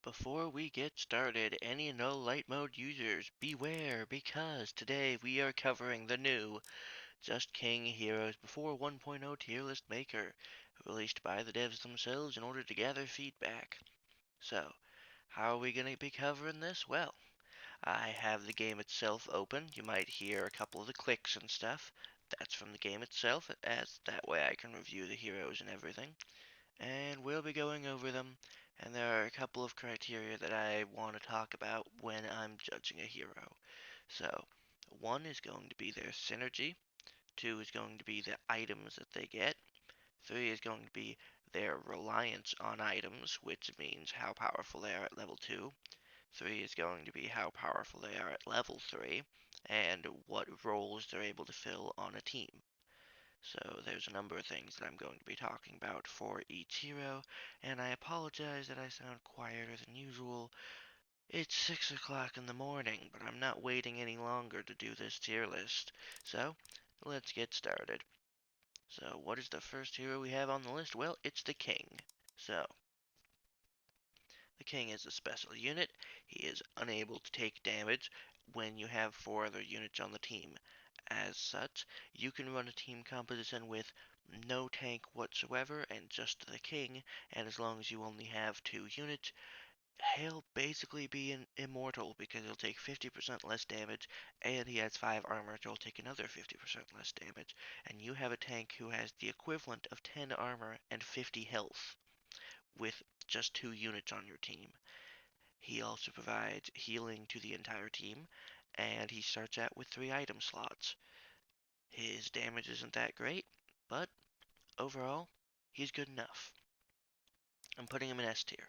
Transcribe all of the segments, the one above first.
Before we get started, any and all light mode users, beware because today we are covering the new Just King Heroes Before 1.0 tier list maker, released by the devs themselves in order to gather feedback. So, how are we going to be covering this? Well, I have the game itself open. You might hear a couple of the clicks and stuff. That's from the game itself, as that way I can review the heroes and everything, and we'll be going over them. And there are a couple of criteria that I want to talk about when I'm judging a hero. So, one is going to be their synergy, two is going to be the items that they get, three is going to be their reliance on items, which means how powerful they are at level 2, three is going to be how powerful they are at level 3, and what roles they're able to fill on a team. So there's a number of things that I'm going to be talking about for each hero, and I apologize that I sound quieter than usual. It's 6 o'clock in the morning, but I'm not waiting any longer to do this tier list. So, let's get started. So, what is the first hero we have on the list? Well, it's the King. So, the King is a special unit. He is unable to take damage when you have four other units on the team. As such, you can run a team composition with no tank whatsoever and just the King, and as long as you only have two units, he'll basically be immortal because he'll take 50% less damage, and he has 5 armor, so he'll take another 50% less damage, and you have a tank who has the equivalent of 10 armor and 50 health with just 2 units on your team. He also provides healing to the entire team, and he starts out with 3 item slots. His damage isn't that great, but overall, he's good enough. I'm putting him in S tier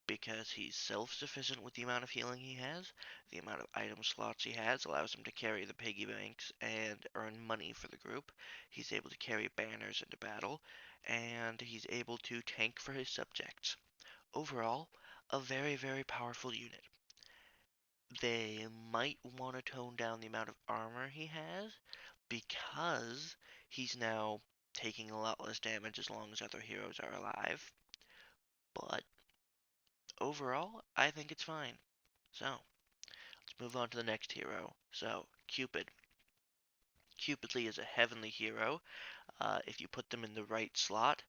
because he's self-sufficient with the amount of healing he has. The amount of item slots he has allows him to carry the piggy banks and earn money for the group. He's able to carry banners into battle, and he's able to tank for his subjects. Overall, a very, very powerful unit. They might want to tone down the amount of armor he has because he's now taking a lot less damage as long as other heroes are alive. But overall, I think it's fine. So, let's move on to the next hero. So, Cupid. Cupid Lee is a heavenly hero. If you put them in the right slot,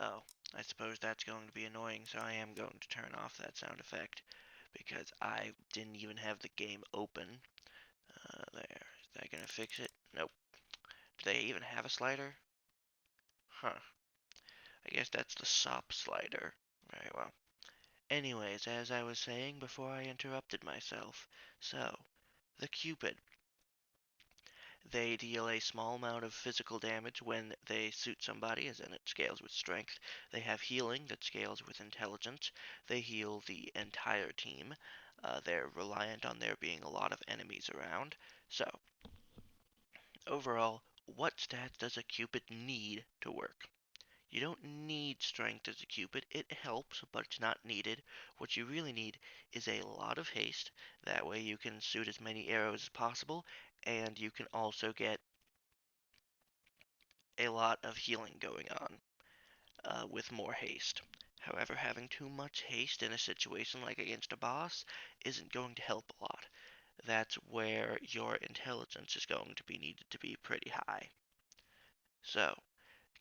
oh, I suppose that's going to be annoying, so I am going to turn off that sound effect because I didn't even have the game open. There. Is that going to fix it? Nope. Do they even have a slider? Huh. I guess that's the SOP slider. Very well. Anyways, as I was saying before I interrupted myself, so, the Cupid. They deal a small amount of physical damage when they suit somebody, as in it scales with strength. They have healing that scales with intelligence. They heal the entire team. They're reliant on there being a lot of enemies around. So, overall, what stats does a Cupid need to work? You don't need strength as a Cupid. It helps, but it's not needed. What you really need is a lot of haste. That way you can shoot as many arrows as possible, and you can also get a lot of healing going on with more haste. However, having too much haste in a situation like against a boss isn't going to help a lot. That's where your intelligence is going to be needed to be pretty high. So,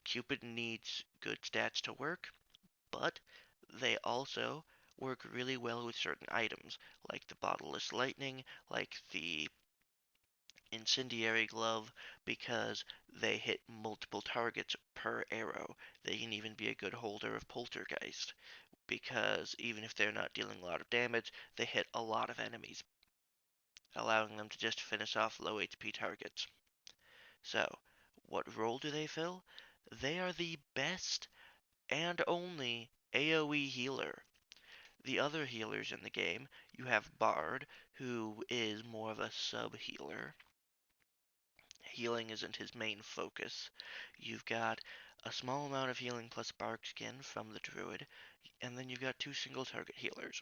Cupid needs good stats to work, but they also work really well with certain items, like the Bodiless Lightning, like the Incendiary Glove, because they hit multiple targets per arrow. They can even be a good holder of Poltergeist, because even if they're not dealing a lot of damage, they hit a lot of enemies, allowing them to just finish off low HP targets. So, what role do they fill? They are the best and only AoE healer. The other healers in the game, you have Bard, who is more of a sub-healer. Healing isn't his main focus. You've got a small amount of healing plus bark skin from the druid, and then you've got two single target healers.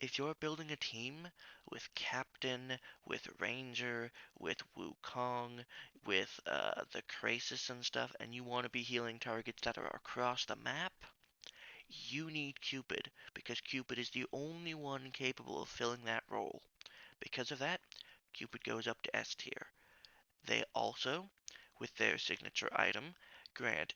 If you're building a team with Captain, with Ranger, with Wukong, with the Krasis and stuff, and you want to be healing targets that are across the map, You need Cupid because Cupid is the only one capable of filling that role. Because of that, Cupid goes up to S tier. They also, with their signature item, grant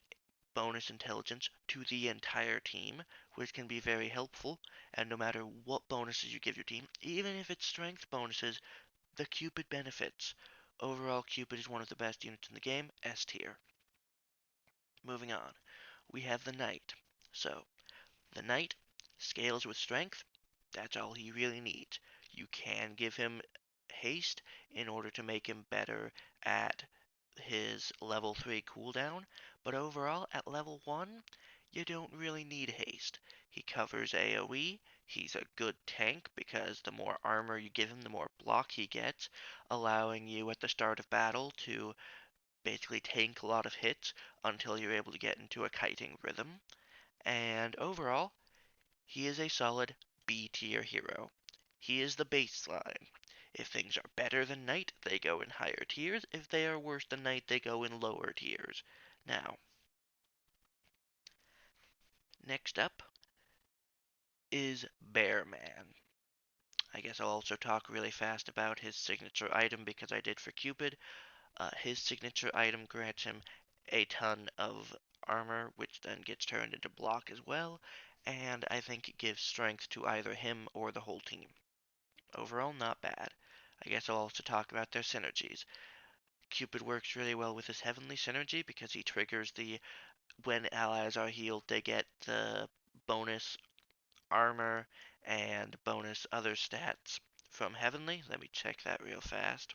bonus intelligence to the entire team, which can be very helpful. And no matter what bonuses you give your team, even if it's strength bonuses, the Cupid benefits. Overall, Cupid is one of the best units in the game, S tier. Moving on, we have the Knight. So, the Knight scales with strength. That's all he really needs. You can give him haste in order to make him better at his level 3 cooldown, but overall at level 1, you don't really need haste. He covers AoE, he's a good tank because the more armor you give him, the more block he gets, allowing you at the start of battle to basically tank a lot of hits until you're able to get into a kiting rhythm. And overall, he is a solid B tier hero. He is the baseline. If things are better than Knight, they go in higher tiers. If they are worse than Knight, they go in lower tiers. Now, next up is Bearman. I guess I'll also talk really fast about his signature item because I did for Cupid. His signature item grants him a ton of armor, which then gets turned into block as well, and I think it gives strength to either him or the whole team. Overall, not bad. I guess I'll also talk about their synergies. Cupid works really well with his Heavenly synergy because he triggers the when allies are healed, they get the bonus armor and bonus other stats from Heavenly. Let me check that real fast.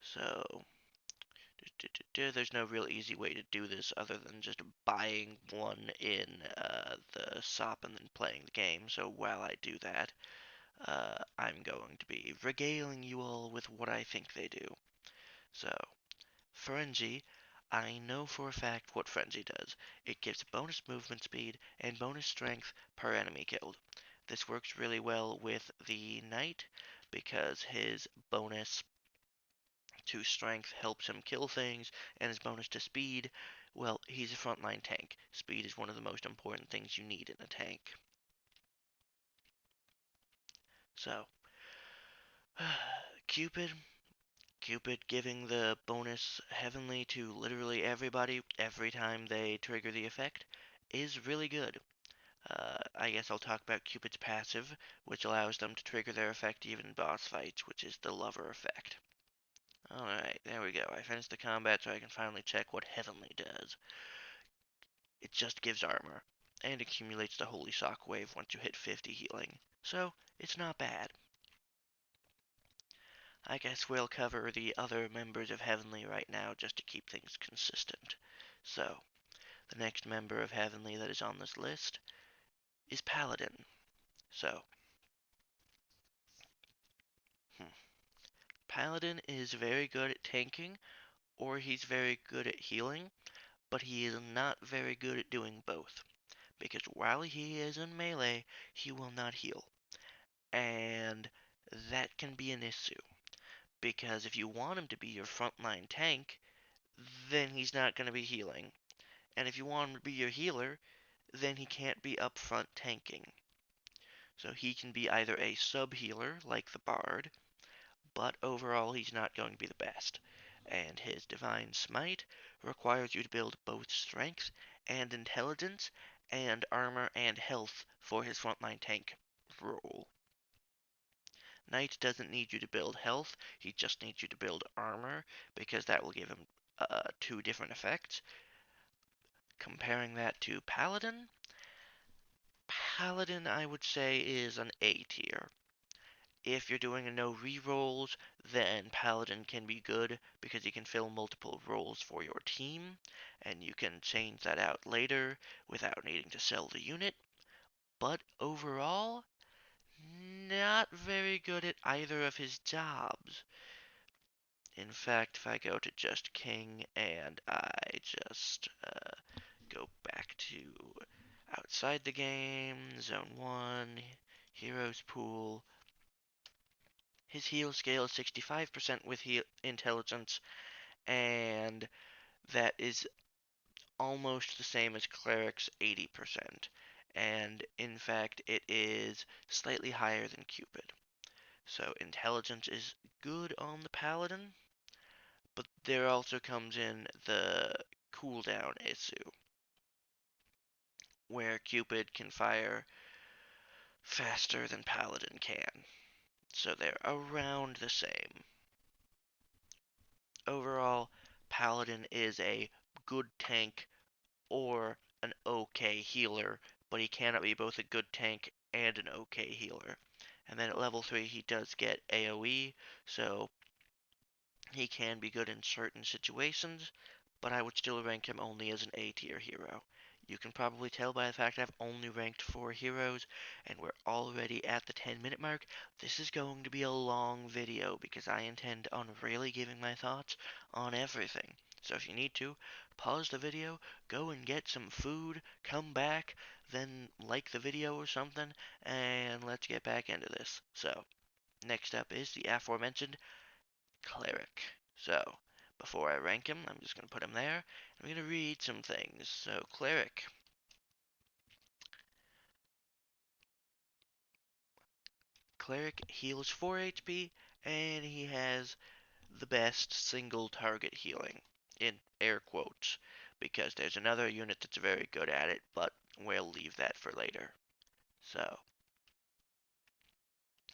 So, there's no real easy way to do this other than just buying one in the shop and then playing the game. So while I do that, I'm going to be regaling you all with what I think they do. So, Frenzy, I know for a fact what Frenzy does. It gives bonus movement speed and bonus strength per enemy killed. This works really well with the Knight because his bonus to strength helps him kill things, and his bonus to speed, well, he's a frontline tank. Speed is one of the most important things you need in a tank. So, Cupid, Cupid giving the bonus Heavenly to literally everybody every time they trigger the effect is really good. I guess I'll talk about Cupid's passive, which allows them to trigger their effect even in boss fights, which is the Lover effect. Alright, there we go. I finished the combat so I can finally check what Heavenly does. It just gives armor, and accumulates the Holy Shockwave once you hit 50 healing. So, it's not bad. I guess we'll cover the other members of Heavenly right now just to keep things consistent. So, the next member of Heavenly that is on this list is Paladin. So, hmm. Paladin is very good at tanking, or he's very good at healing, but he is not very good at doing both. Because while he is in melee, he will not heal. And that can be an issue. Because if you want him to be your frontline tank, then he's not going to be healing. And if you want him to be your healer, then he can't be upfront tanking. So he can be either a sub-healer, like the Bard, but overall he's not going to be the best. And his Divine Smite requires you to build both strength and intelligence and armor and health for his frontline tank role. Knight doesn't need you to build health, he just needs you to build armor because that will give him two different effects. Comparing that to Paladin, Paladin I would say is an A tier. If you're doing a no rerolls, then Paladin can be good because you can fill multiple roles for your team, and you can change that out later without needing to sell the unit. But overall, not very good at either of his jobs. In fact, if I go to Just King and I just go back to outside the game, Zone 1, Heroes Pool, his heal scale is 65% with intelligence, and that is almost the same as Cleric's 80%, and in fact, it is slightly higher than Cupid. So intelligence is good on the Paladin, but there also comes in the cooldown issue, where Cupid can fire faster than Paladin can. So they're around the same. Overall, Paladin is a good tank or an okay healer, but he cannot be both a good tank and an okay healer. And then at level 3 he does get AoE, so he can be good in certain situations, but I would still rank him only as an A tier hero. You can probably tell by the fact I've only ranked 4 heroes, and we're already at the 10-minute mark. This is going to be a long video because I intend on really giving my thoughts on everything. So if you need to, pause the video, go and get some food, come back, then like the video or something, and let's get back into this. So, next up is the aforementioned Cleric. So, before I rank him, I'm just going to put him there. I'm going to read some things. So, Cleric. Cleric heals 4 HP, and he has the best single target healing, in air quotes, because there's another unit that's very good at it, but we'll leave that for later. So,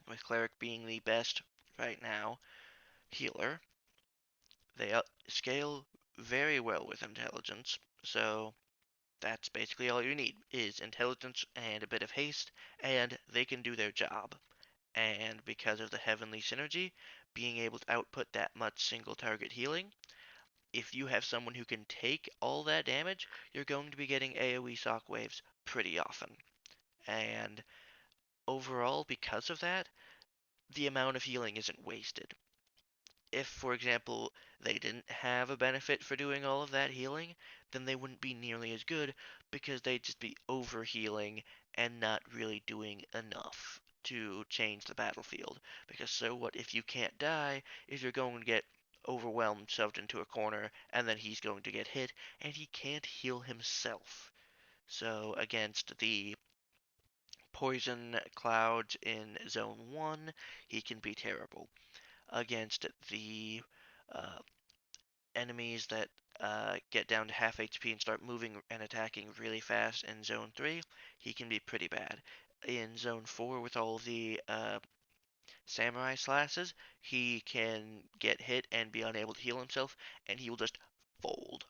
with Cleric being the best right now healer, they scale very well with intelligence, so that's basically all you need is intelligence and a bit of haste, and they can do their job. And because of the heavenly synergy, being able to output that much single target healing, if you have someone who can take all that damage, you're going to be getting AoE shockwaves pretty often. And overall, because of that, the amount of healing isn't wasted. If, for example, they didn't have a benefit for doing all of that healing, then they wouldn't be nearly as good because they'd just be over healing and not really doing enough to change the battlefield. Because so what if you can't die if you're going to get overwhelmed, shoved into a corner, and then he's going to get hit, and he can't heal himself. So against the poison clouds in zone 1, he can be terrible. Against the uh, enemies that get down to half HP and start moving and attacking really fast in Zone 3, he can be pretty bad. In Zone 4, with all the samurai slashes, he can get hit and be unable to heal himself, and he will just fold.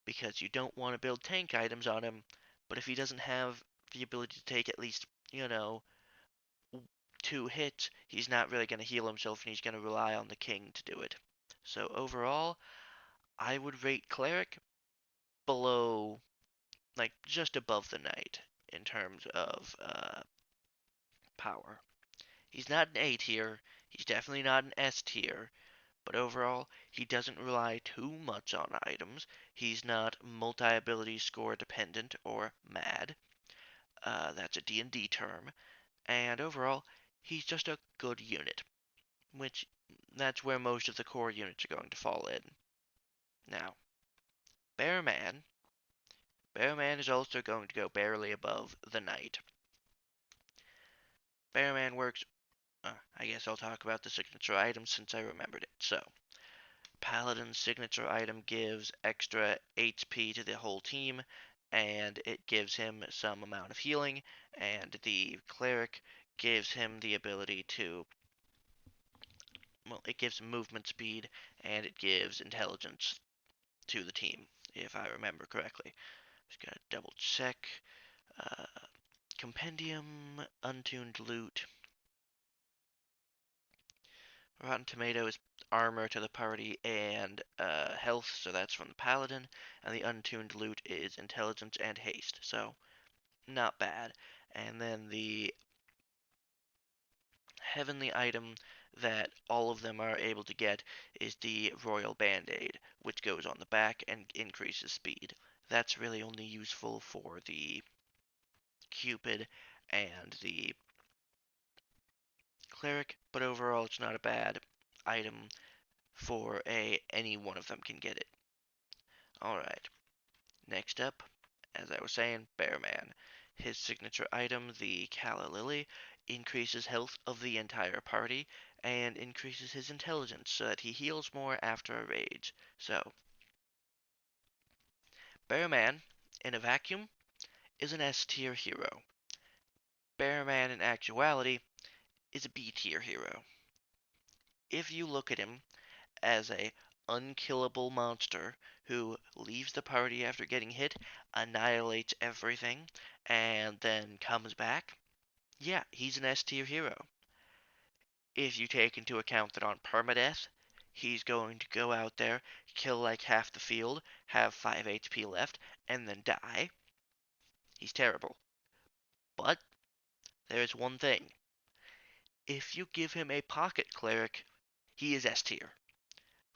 Because you don't want to build tank items on him, but if he doesn't have the ability to take at least, 2 hits, he's not really going to heal himself and he's going to rely on the king to do it. So overall, I would rate Cleric below, like just above the Knight in terms of power. He's not an A tier, he's definitely not an S tier, but overall, he doesn't rely too much on items. He's not multi-ability score dependent or mad. That's a D&D term. And overall, he's just a good unit, which that's where most of the core units are going to fall in. Now, Bearman. Bearman is also going to go barely above the Knight. Bearman works. I guess I'll talk about the signature item since I remembered it. So, Paladin's signature item gives extra HP to the whole team, and it gives him some amount of healing, and the Cleric gives him the ability to. Well, it gives movement speed, and it gives intelligence to the team, if I remember correctly. Just gotta double check. Uh, Compendium, Untuned Loot. Rotten Tomato is armor to the party and health, so that's from the Paladin. And the Untuned Loot is intelligence and haste, so not bad. And then the heavenly item that all of them are able to get is the Royal Band-Aid, which goes on the back and increases speed. That's really only useful for the Cupid and the Cleric, but overall it's not a bad item for any one of them can get it. Alright. Next up, as I was saying, Bearman. His signature item, the Calla Lily, increases health of the entire party and increases his intelligence so that he heals more after a rage. So, Bearman, in a vacuum, is an S tier hero. Bearman, in actuality, is a B tier hero. If you look at him as a unkillable monster who leaves the party after getting hit, annihilates everything, and then comes back, yeah, he's an S tier hero. If you take into account that on permadeath, he's going to go out there, kill like half the field, have 5 HP left, and then die, he's terrible. But there's one thing. If you give him a pocket cleric, he is S tier.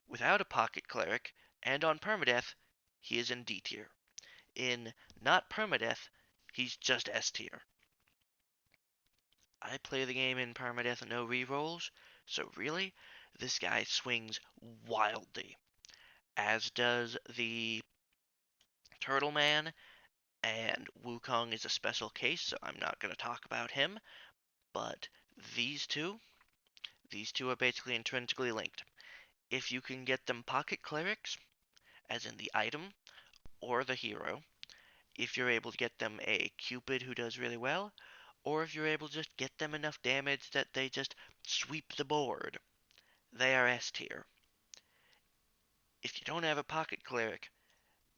Without a pocket cleric, and on permadeath, he is in D tier. In not permadeath, he's just S tier. I play the game in permadeath and no rerolls, so really, this guy swings wildly. As does the Turtle Man, and Wukong is a special case, so I'm not going to talk about him. But these two, these two are basically intrinsically linked. If you can get them pocket clerics, as in the item or the hero, if you're able to get them a Cupid who does really well, or if you're able to just get them enough damage that they just sweep the board, they are S tier. If you don't have a pocket cleric,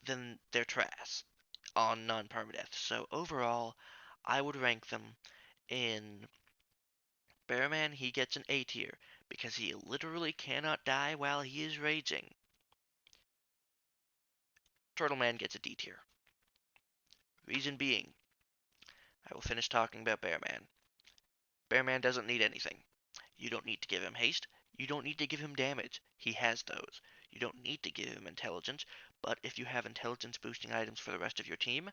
then they're trash on non-permadeath. So overall, I would rank them in Bearman, he gets an A tier because he literally cannot die while he is raging. Turtleman gets a D tier. Reason being, I will finish talking about Bearman. Bearman doesn't need anything. You don't need to give him haste. You don't need to give him damage. He has those. You don't need to give him intelligence, but if you have intelligence boosting items for the rest of your team,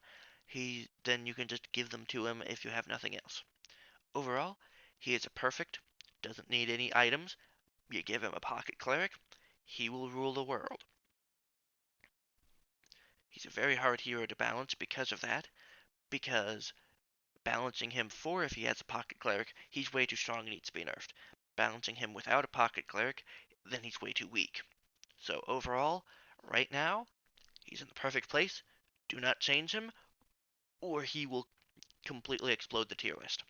then you can just give them to him if you have nothing else. Overall, he is a perfect, doesn't need any items. You give him a pocket cleric, he will rule the world. He's a very hard hero to balance because of that, because balancing him for if he has a pocket cleric, he's way too strong and needs to be nerfed. Balancing him without a pocket cleric, then he's way too weak. So overall, right now, he's in the perfect place. Do not change him, or he will completely explode the tier list.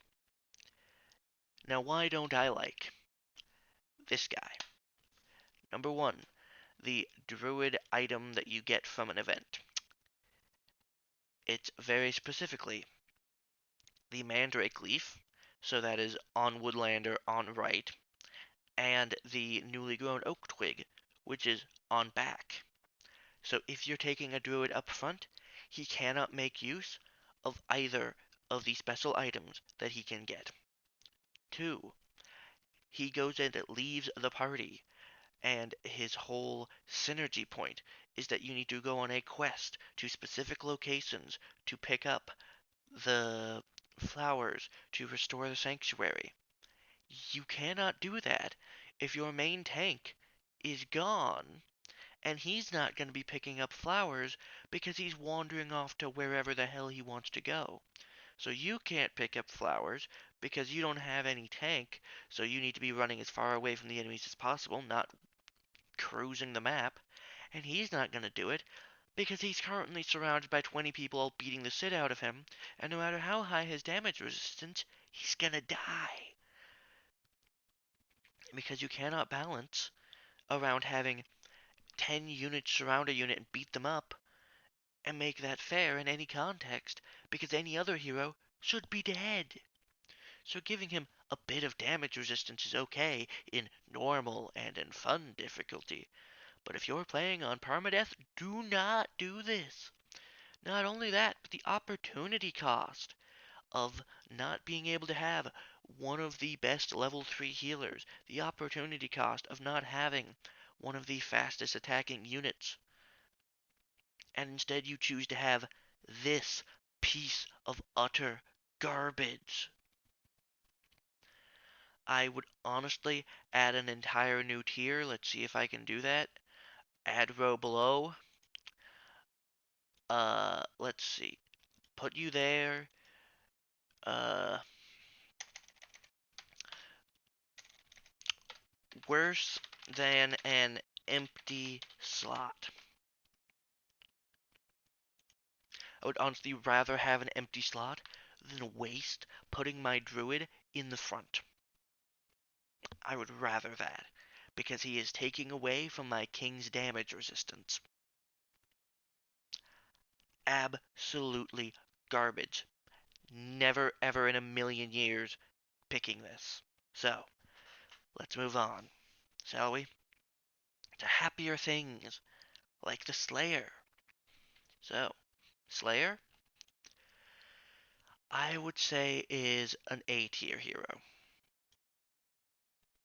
Now, why don't I like this guy? Number one, the druid item that you get from an event. It's very specifically the Mandrake Leaf, so that is on Woodlander on right, and the newly grown Oak Twig, which is on back. So if you're taking a druid up front, he cannot make use of either of the special items that he can get. 2. He goes and leaves the party, and his whole synergy point is that you need to go on a quest to specific locations to pick up the flowers to restore the sanctuary. You cannot do that if your main tank is gone, and he's not going to be picking up flowers because he's wandering off to wherever the hell he wants to go. So you can't pick up flowers because you don't have any tank, so you need to be running as far away from the enemies as possible, not cruising the map. And he's not going to do it because he's currently surrounded by 20 people all beating the shit out of him, and no matter how high his damage resistance, he's gonna die. Because you cannot balance around having 10 units surround a unit and beat them up and make that fair in any context, because any other hero should be dead. So giving him a bit of damage resistance is okay in normal and in fun difficulty, but if you're playing on permadeath, do not do this. Not only that, but the opportunity cost of not being able to have one of the best level 3 healers, the opportunity cost of not having one of the fastest attacking units, and instead you choose to have this piece of utter garbage. I would honestly add an entire new tier. Let's see if I can do that. Add row below. Let's see. Put you there. Uh, Worse than an empty slot. I would honestly rather have an empty slot than waste putting my druid in the front. I would rather that, because he is taking away from my king's damage resistance. Absolutely garbage. Never ever in a million years picking this. So, let's move on, shall we? To happier things, like the Slayer. So, Slayer, I would say is an A tier hero.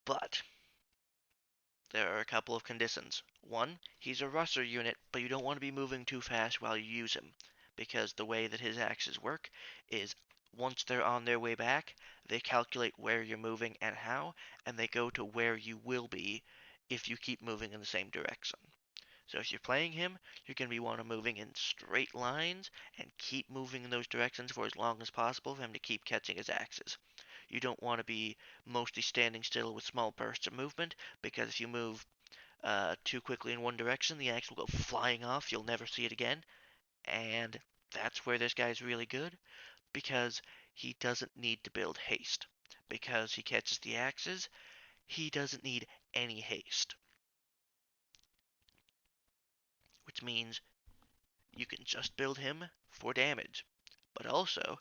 But there are a couple of conditions. One, he's a rusher unit, but you don't want to be moving too fast while you use him, because the way that his axes work is once they're on their way back, they calculate where you're moving and how, and they go to where you will be if you keep moving in the same direction. So if you're playing him, you're going to be want to moving in straight lines and keep moving in those directions for as long as possible for him to keep catching his axes. You don't want to be mostly standing still with small bursts of movement, because if you move too quickly in one direction, the axe will go flying off. You'll never see it again. And that's where this guy's really good, because he doesn't need to build haste. Because he catches the axes, he doesn't need any haste. Which means you can just build him for damage. But also,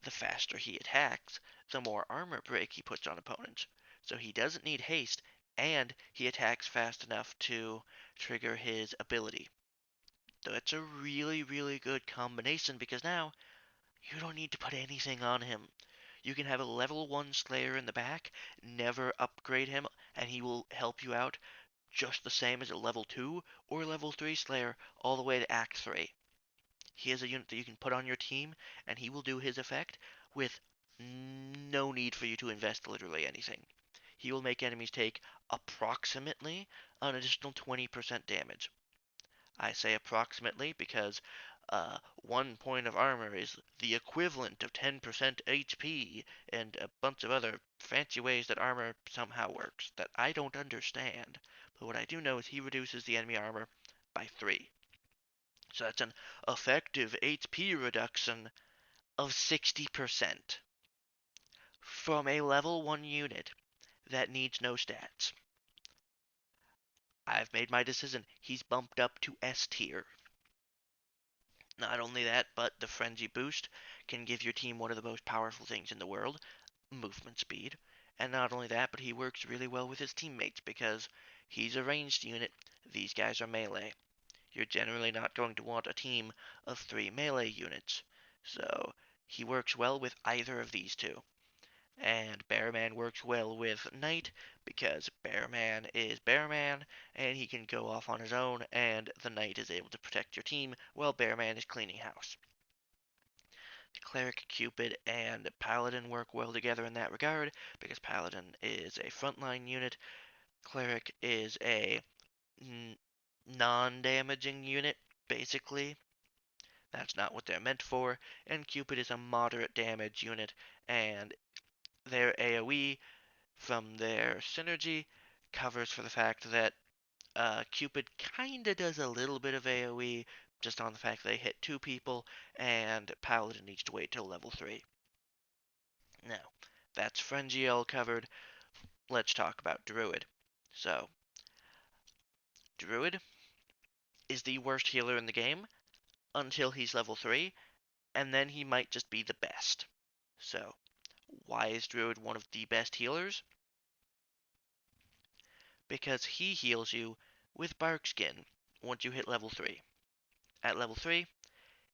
the faster he attacks, the more armor break he puts on opponents. So he doesn't need haste, and he attacks fast enough to trigger his ability. So it's a really, really good combination, because now you don't need to put anything on him. You can have a level 1 Slayer in the back, never upgrade him, and he will help you out just the same as a level 2 or level 3 Slayer all the way to Act 3. He is a unit that you can put on your team, and he will do his effect with no need for you to invest literally anything. He will make enemies take approximately an additional 20% damage. I say approximately because 1 point of armor is the equivalent of 10% HP, and a bunch of other fancy ways that armor somehow works that I don't understand. But what I do know is he reduces the enemy armor by 3. So that's an effective HP reduction of 60% from a level 1 unit that needs no stats. I've made my decision. He's bumped up to S tier. Not only that, but the Frenzy boost can give your team one of the most powerful things in the world, movement speed. And not only that, but he works really well with his teammates, because he's a ranged unit, these guys are melee. You're generally not going to want a team of 3 melee units. So he works well with either of these two. And Bearman works well with Knight, because Bearman is Bearman, and he can go off on his own, and the Knight is able to protect your team while Bearman is cleaning house. Cleric, Cupid, and Paladin work well together in that regard, because Paladin is a frontline unit, Cleric is a non-damaging unit, basically. That's not what they're meant for, and Cupid is a moderate damage unit, and their AoE from their synergy covers for the fact that Cupid kinda does a little bit of AoE, just on the fact they hit 2 people, and Paladin needs to wait till level 3. Now, that's Frenzy all covered. Let's talk about Druid. So, Druid is the worst healer in the game until he's level 3, and then he might just be the best. So, why is Druid one of the best healers? Because he heals you with Bark Skin once you hit level 3. At level 3,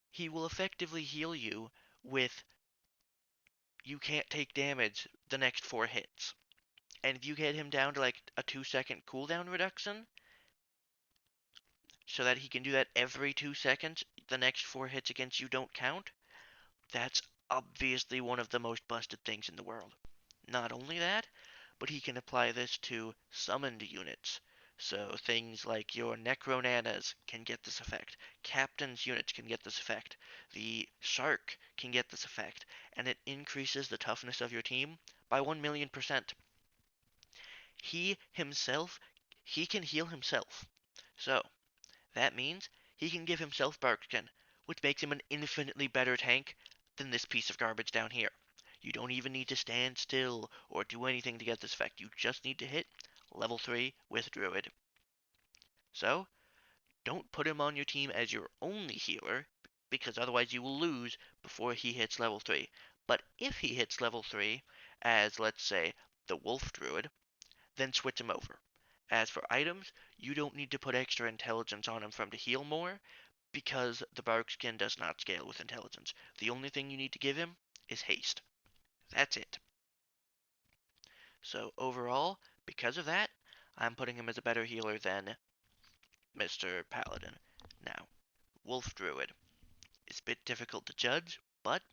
he will effectively heal you with you can't take damage the next 4 hits. And if you get him down to like a 2-second cooldown reduction, so that he can do that every 2 seconds, the next 4 hits against you don't count, that's obviously one of the most busted things in the world. Not only that, but he can apply this to summoned units. So things like your Necronanas can get this effect. Captain's units can get this effect. The Shark can get this effect. And it increases the toughness of your team by 1,000,000%. He himself, he can heal himself. So that means he can give himself Barkskin, which makes him an infinitely better tank than this piece of garbage down here. You don't even need to stand still or do anything to get this effect. You just need to hit level 3 with Druid. So, don't put him on your team as your only healer, because otherwise you will lose before he hits level 3. But if he hits level 3 as, let's say, the Wolf Druid, then switch him over. As for items, you don't need to put extra intelligence on him for him to heal more, because the Barkskin does not scale with intelligence. The only thing you need to give him is haste. That's it. So overall, because of that, I'm putting him as a better healer than Mr. Paladin. Now, Wolf Druid is a bit difficult to judge, but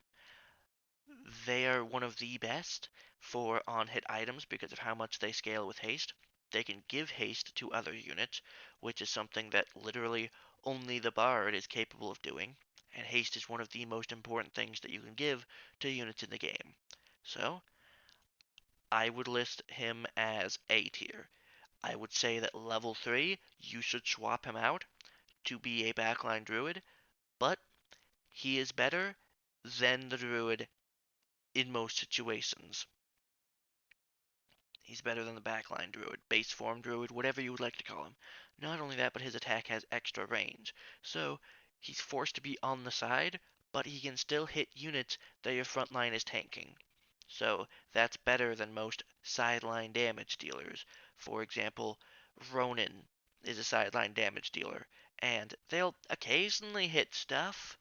they are one of the best for on-hit items because of how much they scale with haste. They can give haste to other units, which is something that literally only the Bard is capable of doing, and haste is one of the most important things that you can give to units in the game. So, I would list him as A tier. I would say that level 3, you should swap him out to be a backline druid, but he is better than the druid in most situations. He's better than the backline druid, base form druid, whatever you would like to call him. Not only that, but his attack has extra range. So he's forced to be on the side, but he can still hit units that your front line is tanking. So that's better than most sideline damage dealers. For example, Ronin is a sideline damage dealer, and they'll occasionally hit stuff,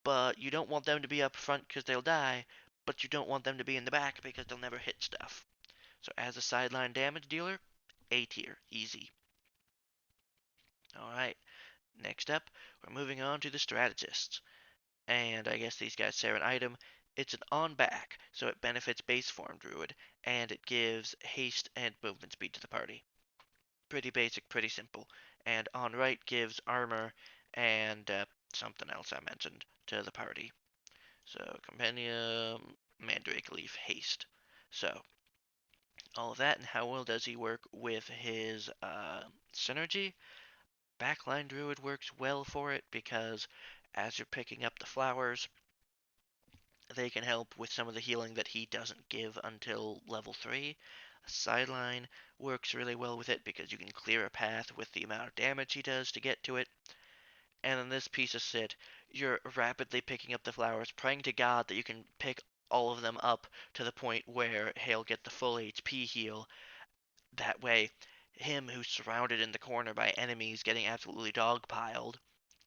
but you don't want them to be up front because they'll die, but you don't want them to be in the back because they'll never hit stuff. So as a sideline damage dealer, A tier, easy. Alright, next up, we're moving on to the strategists. And I guess these guys share an item. It's an on back, so it benefits base form druid, and it gives haste and movement speed to the party. Pretty basic, pretty simple. And on right gives armor and something else I mentioned to the party. So compendium, mandrake leaf, haste. So all of that, and how well does he work with his synergy? Backline Druid works well for it because as you're picking up the flowers, they can help with some of the healing that he doesn't give until level 3. Sideline works really well with it because you can clear a path with the amount of damage he does to get to it. And in this piece of Sit, you're rapidly picking up the flowers, praying to God that you can pick all of them up to the point where he'll get the full HP heal. That way, him who's surrounded in the corner by enemies getting absolutely dogpiled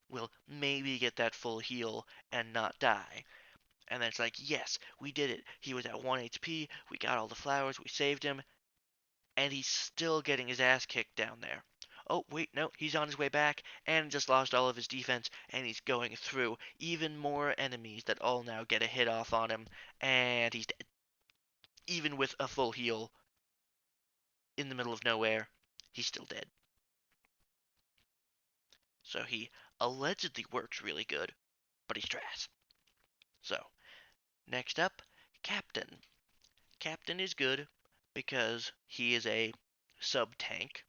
will maybe get that full heal and not die. And then it's like, yes, we did it. He was at 1 HP, we got all the flowers, we saved him, and he's still getting his ass kicked down there. Oh, wait, no, he's on his way back and just lost all of his defense, and he's going through even more enemies that all now get a hit off on him, and he's dead. Even with a full heal in the middle of nowhere, he's still dead. So he allegedly works really good, but he's trash. So, next up, Captain. Captain is good because he is a sub tank,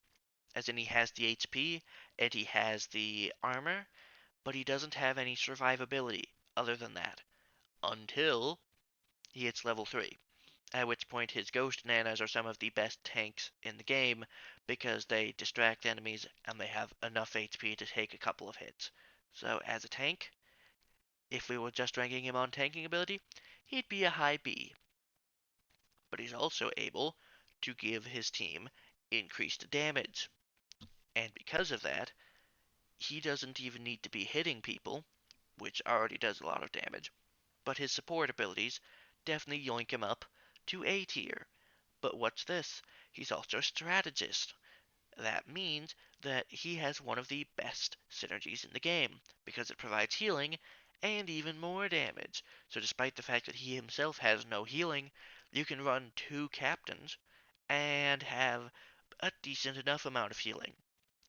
as in he has the HP and he has the armor, but he doesn't have any survivability other than that until he hits level 3. At which point his Ghost Nanas are some of the best tanks in the game because they distract enemies and they have enough HP to take a couple of hits. So as a tank, if we were just ranking him on tanking ability, he'd be a high B. But he's also able to give his team increased damage. And because of that, he doesn't even need to be hitting people, which already does a lot of damage. But his support abilities definitely yoink him up to A tier. But what's this? He's also a strategist. That means that he has one of the best synergies in the game, because it provides healing and even more damage. So despite the fact that he himself has no healing, you can run two captains and have a decent enough amount of healing.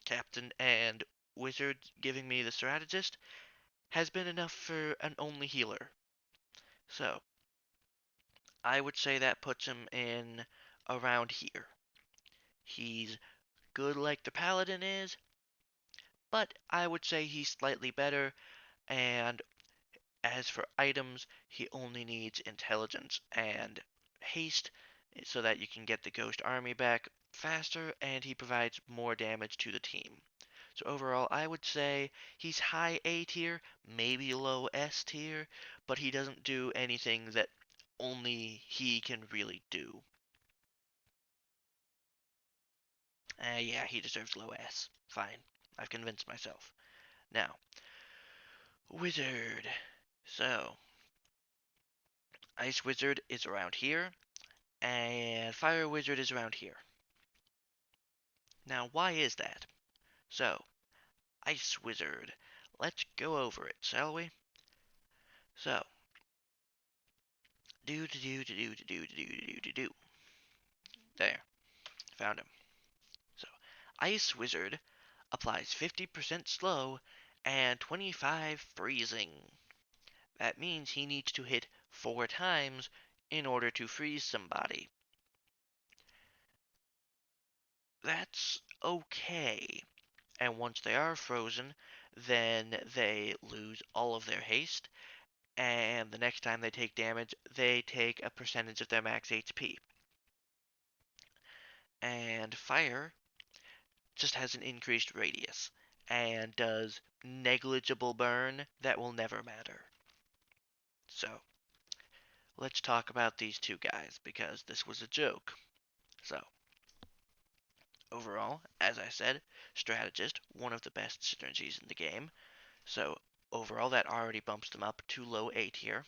Captain and Wizard giving me the Strategist has been enough for an only healer. So, I would say that puts him in around here. He's good like the Paladin is, but I would say he's slightly better, and as for items, he only needs intelligence and haste so that you can get the ghost army back faster, and he provides more damage to the team. So overall, I would say he's high A tier, maybe low S tier, but he doesn't do anything that only he can really do. Yeah, he deserves low S. Fine. I've convinced myself. Now, Wizard. So, Ice Wizard is around here, and Fire Wizard is around here. Now, why is that? So, Ice Wizard. Let's go over it, shall we? So, do. There, found him. So, Ice Wizard applies 50% slow and 25 freezing. That means he needs to hit 4 times in order to freeze somebody. That's okay. And once they are frozen, then they lose all of their haste, and the next time they take damage, they take a percentage of their max HP. And fire just has an increased radius and does negligible burn that will never matter. So, let's talk about these two guys because this was a joke. So, overall, as I said, strategist, one of the best synergies in the game. So, overall, that already bumps them up to low A tier.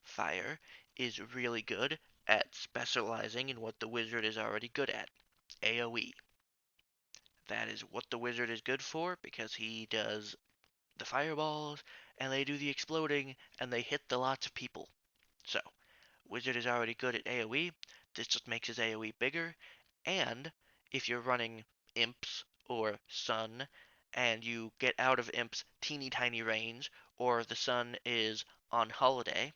Fire is really good at specializing in what the wizard is already good at, AoE. That is what the wizard is good for because he does the fireballs and they do the exploding and they hit the lots of people. So, wizard is already good at AoE. This just makes his AoE bigger. And if you're running imps or sun and you get out of imps teeny tiny range, or the sun is on holiday,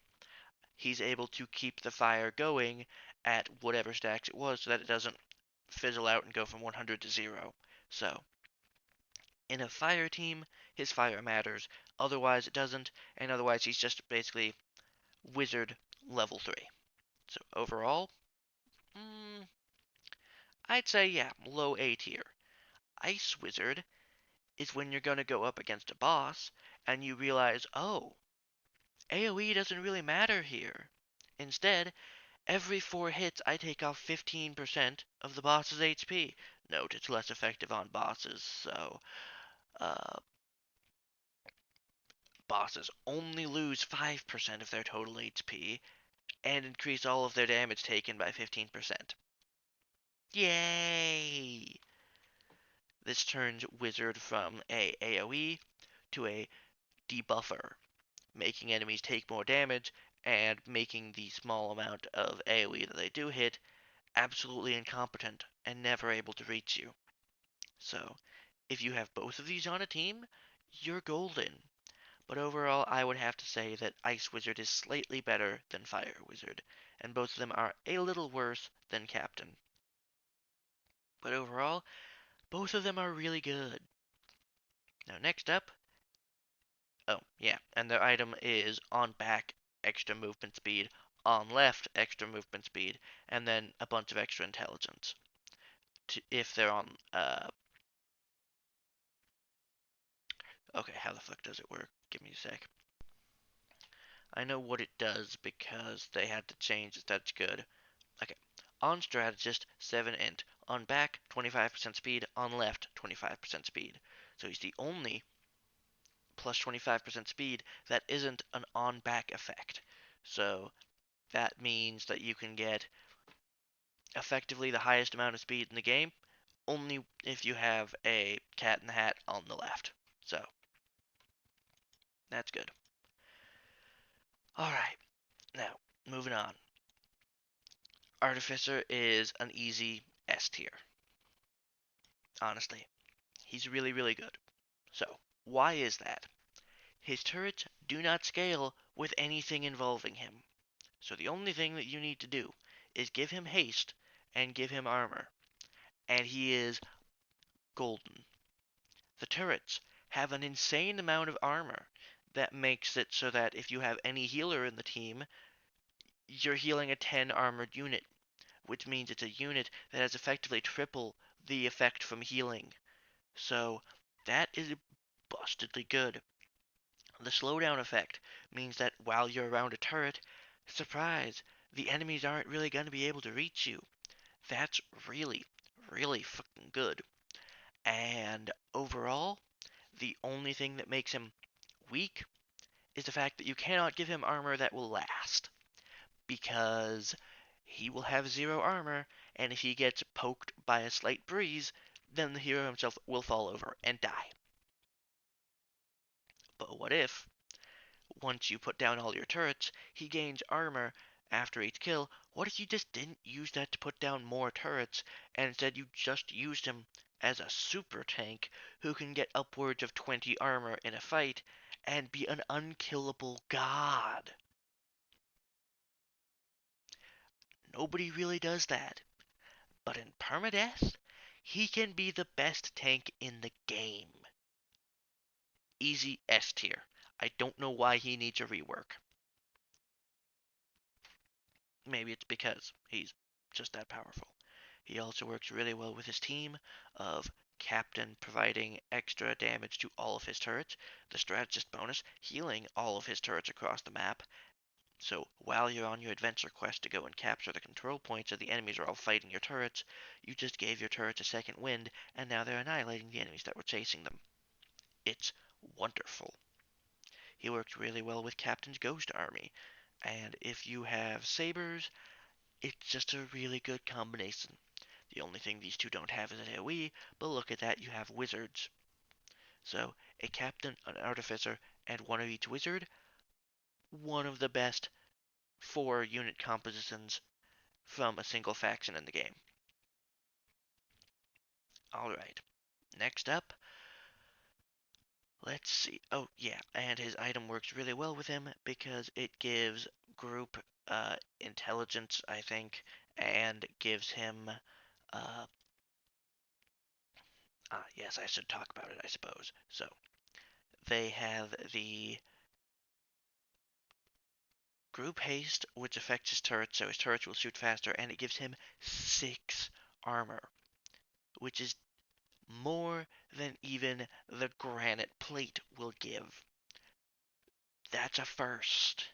he's able to keep the fire going at whatever stacks it was so that it doesn't fizzle out and go from 100 to 0. So, in a fire team, his fire matters. Otherwise, it doesn't, and otherwise, he's just basically wizard level 3. So, overall, I'd say, yeah, low A tier. Ice Wizard is when you're going to go up against a boss and you realize, oh, AoE doesn't really matter here. Instead, every 4 hits I take off 15% of the boss's HP. Note, it's less effective on bosses, so uh, bosses only lose 5% of their total HP and increase all of their damage taken by 15%. Yay! This turns Wizard from a AoE to a debuffer, making enemies take more damage and making the small amount of AoE that they do hit absolutely incompetent and never able to reach you. So, if you have both of these on a team, you're golden. But overall, I would have to say that Ice Wizard is slightly better than Fire Wizard, and both of them are a little worse than Captain. But overall, both of them are really good. Now, next up, oh, yeah, and their item is on back extra movement speed, on left extra movement speed, and then a bunch of extra intelligence. If they're on, okay, how the fuck does it work? Give me a sec. I know what it does because they had to change it. That's good. Okay. On strategist, 7 int. On back, 25% speed. On left, 25% speed. So he's the only plus 25% speed that isn't an on back effect. So that means that you can get effectively the highest amount of speed in the game only if you have a cat in the hat on the left. So that's good. Alright, now moving on. Artificer is an easy S tier. honestly. He's really, really good. So, why is that? His turrets do not scale with anything involving him. So the only thing that you need to do is give him haste and give him armor, and he is golden. The turrets have an insane amount of armor that makes it so that if you have any healer in the team, you're healing a 10 armored unit, which means it's a unit that has effectively triple the effect from healing. So that is bustedly good. The slowdown effect means that while you're around a turret, surprise, the enemies aren't really going to be able to reach you. That's really, really fucking good. And overall, the only thing that makes him weak is the fact that you cannot give him armor that will last. Because he will have zero armor, and if he gets poked by a slight breeze, then the hero himself will fall over and die. But what if, once you put down all your turrets, he gains armor after each kill? What if you just didn't use that to put down more turrets, and instead you just used him as a super tank who can get upwards of 20 armor in a fight and be an unkillable god? Nobody really does that. But in permadeath, he can be the best tank in the game. Easy S tier. I don't know why he needs a rework. Maybe it's because he's just that powerful. He also works really well with his team of Captain providing extra damage to all of his turrets, the strategist bonus healing all of his turrets across the map. So while you're on your adventure quest to go and capture the control points and the enemies are all fighting your turrets, you just gave your turrets a second wind and now they're annihilating the enemies that were chasing them. It's wonderful. He works really well with Captain's Ghost Army, and if you have sabers, it's just a really good combination. The only thing these two don't have is an AoE, but look at that, you have wizards. So, a captain, an artificer, and one of each wizard, one of the best 4 unit compositions from a single faction in the game. Alright, next up, let's see. Oh, yeah, and his item works really well with him because it gives group intelligence, I think, and gives him. Uh, yes, I should talk about it, I suppose. So, they have the group haste, which affects his turrets, so his turrets will shoot faster, and it gives him 6 armor, which is more than even the granite plate will give. That's a first.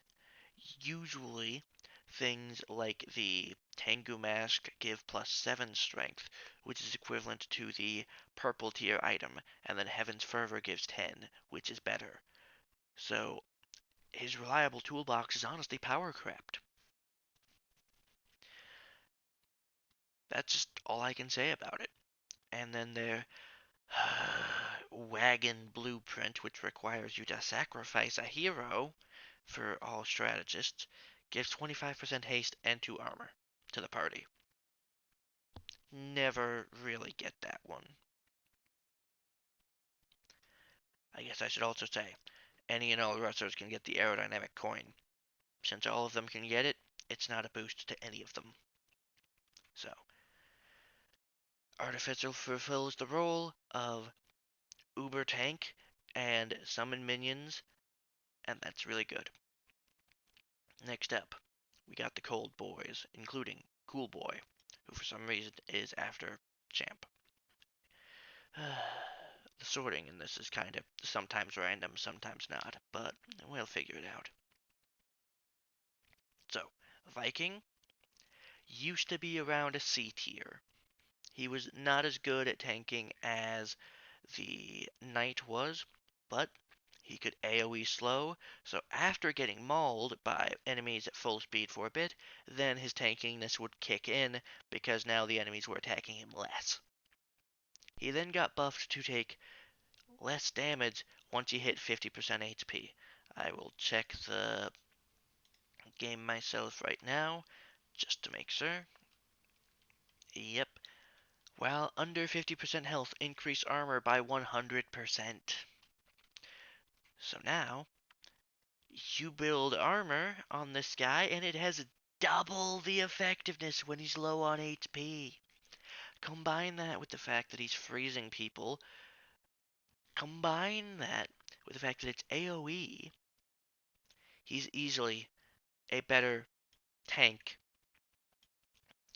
Usually, things like the Tengu Mask give +7 strength, which is equivalent to the purple tier item, and then Heaven's Fervor gives 10, which is better. So, his reliable toolbox is honestly power crept. That's just all I can say about it. And then their wagon blueprint, which requires you to sacrifice a hero for all strategists, gives 25% haste and 2 armor to the party. Never really get that one. I guess I should also say, any and all wrestlers can get the aerodynamic coin. Since all of them can get it, it's not a boost to any of them. So, Artificer fulfills the role of uber tank and summon minions, and that's really good. Next up, we got the Cold Boys, including Cool Boy, who for some reason is after Champ. The sorting in this is kind of sometimes random, sometimes not, but we'll figure it out. So, Viking used to be around a C tier. He was not as good at tanking as the Knight was, but he could AoE slow, so after getting mauled by enemies at full speed for a bit, then his tankiness would kick in because now the enemies were attacking him less. He then got buffed to take less damage once he hit 50% HP. I will check the game myself right now just to make sure. Yep, While under 50% health, increase armor by 100%. So now, you build armor on this guy, and it has double the effectiveness when he's low on HP. Combine that with the fact that he's freezing people. Combine that with the fact that it's AoE. He's easily a better tank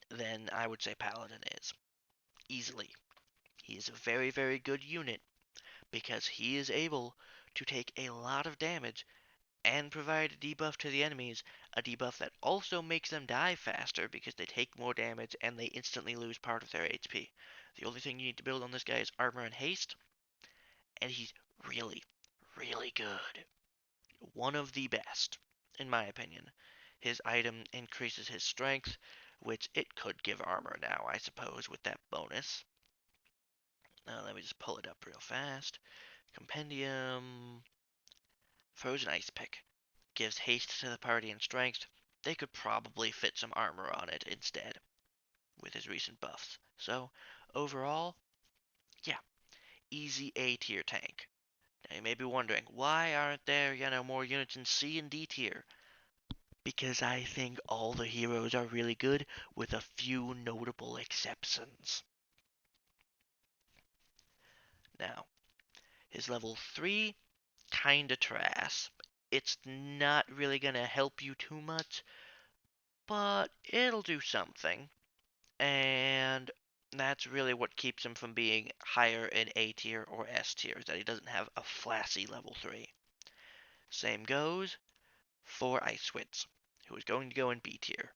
than I would say Paladin is. Easily. He is a very, very good unit because he is able to take a lot of damage and provide a debuff to the enemies, a debuff that also makes them die faster because they take more damage and they instantly lose part of their HP. The only thing you need to build on this guy is armor and haste, and he's really, really good. One of the best, in my opinion. His item increases his strength, which it could give armor now, I suppose, with that bonus. Let me just pull it up real fast. Compendium. Frozen Ice Pick. Gives haste to the party and strength. They could probably fit some armor on it instead, with his recent buffs. So, overall, yeah, easy A tier tank. Now you may be wondering, why aren't there, more units in C and D tier? Because I think all the heroes are really good, with a few notable exceptions. Now, his level 3, kinda trash. It's not really gonna help you too much, but it'll do something. And that's really what keeps him from being higher in A tier or S tier, that he doesn't have a flashy level 3. Same goes for Icewitz, who is going to go in B tier.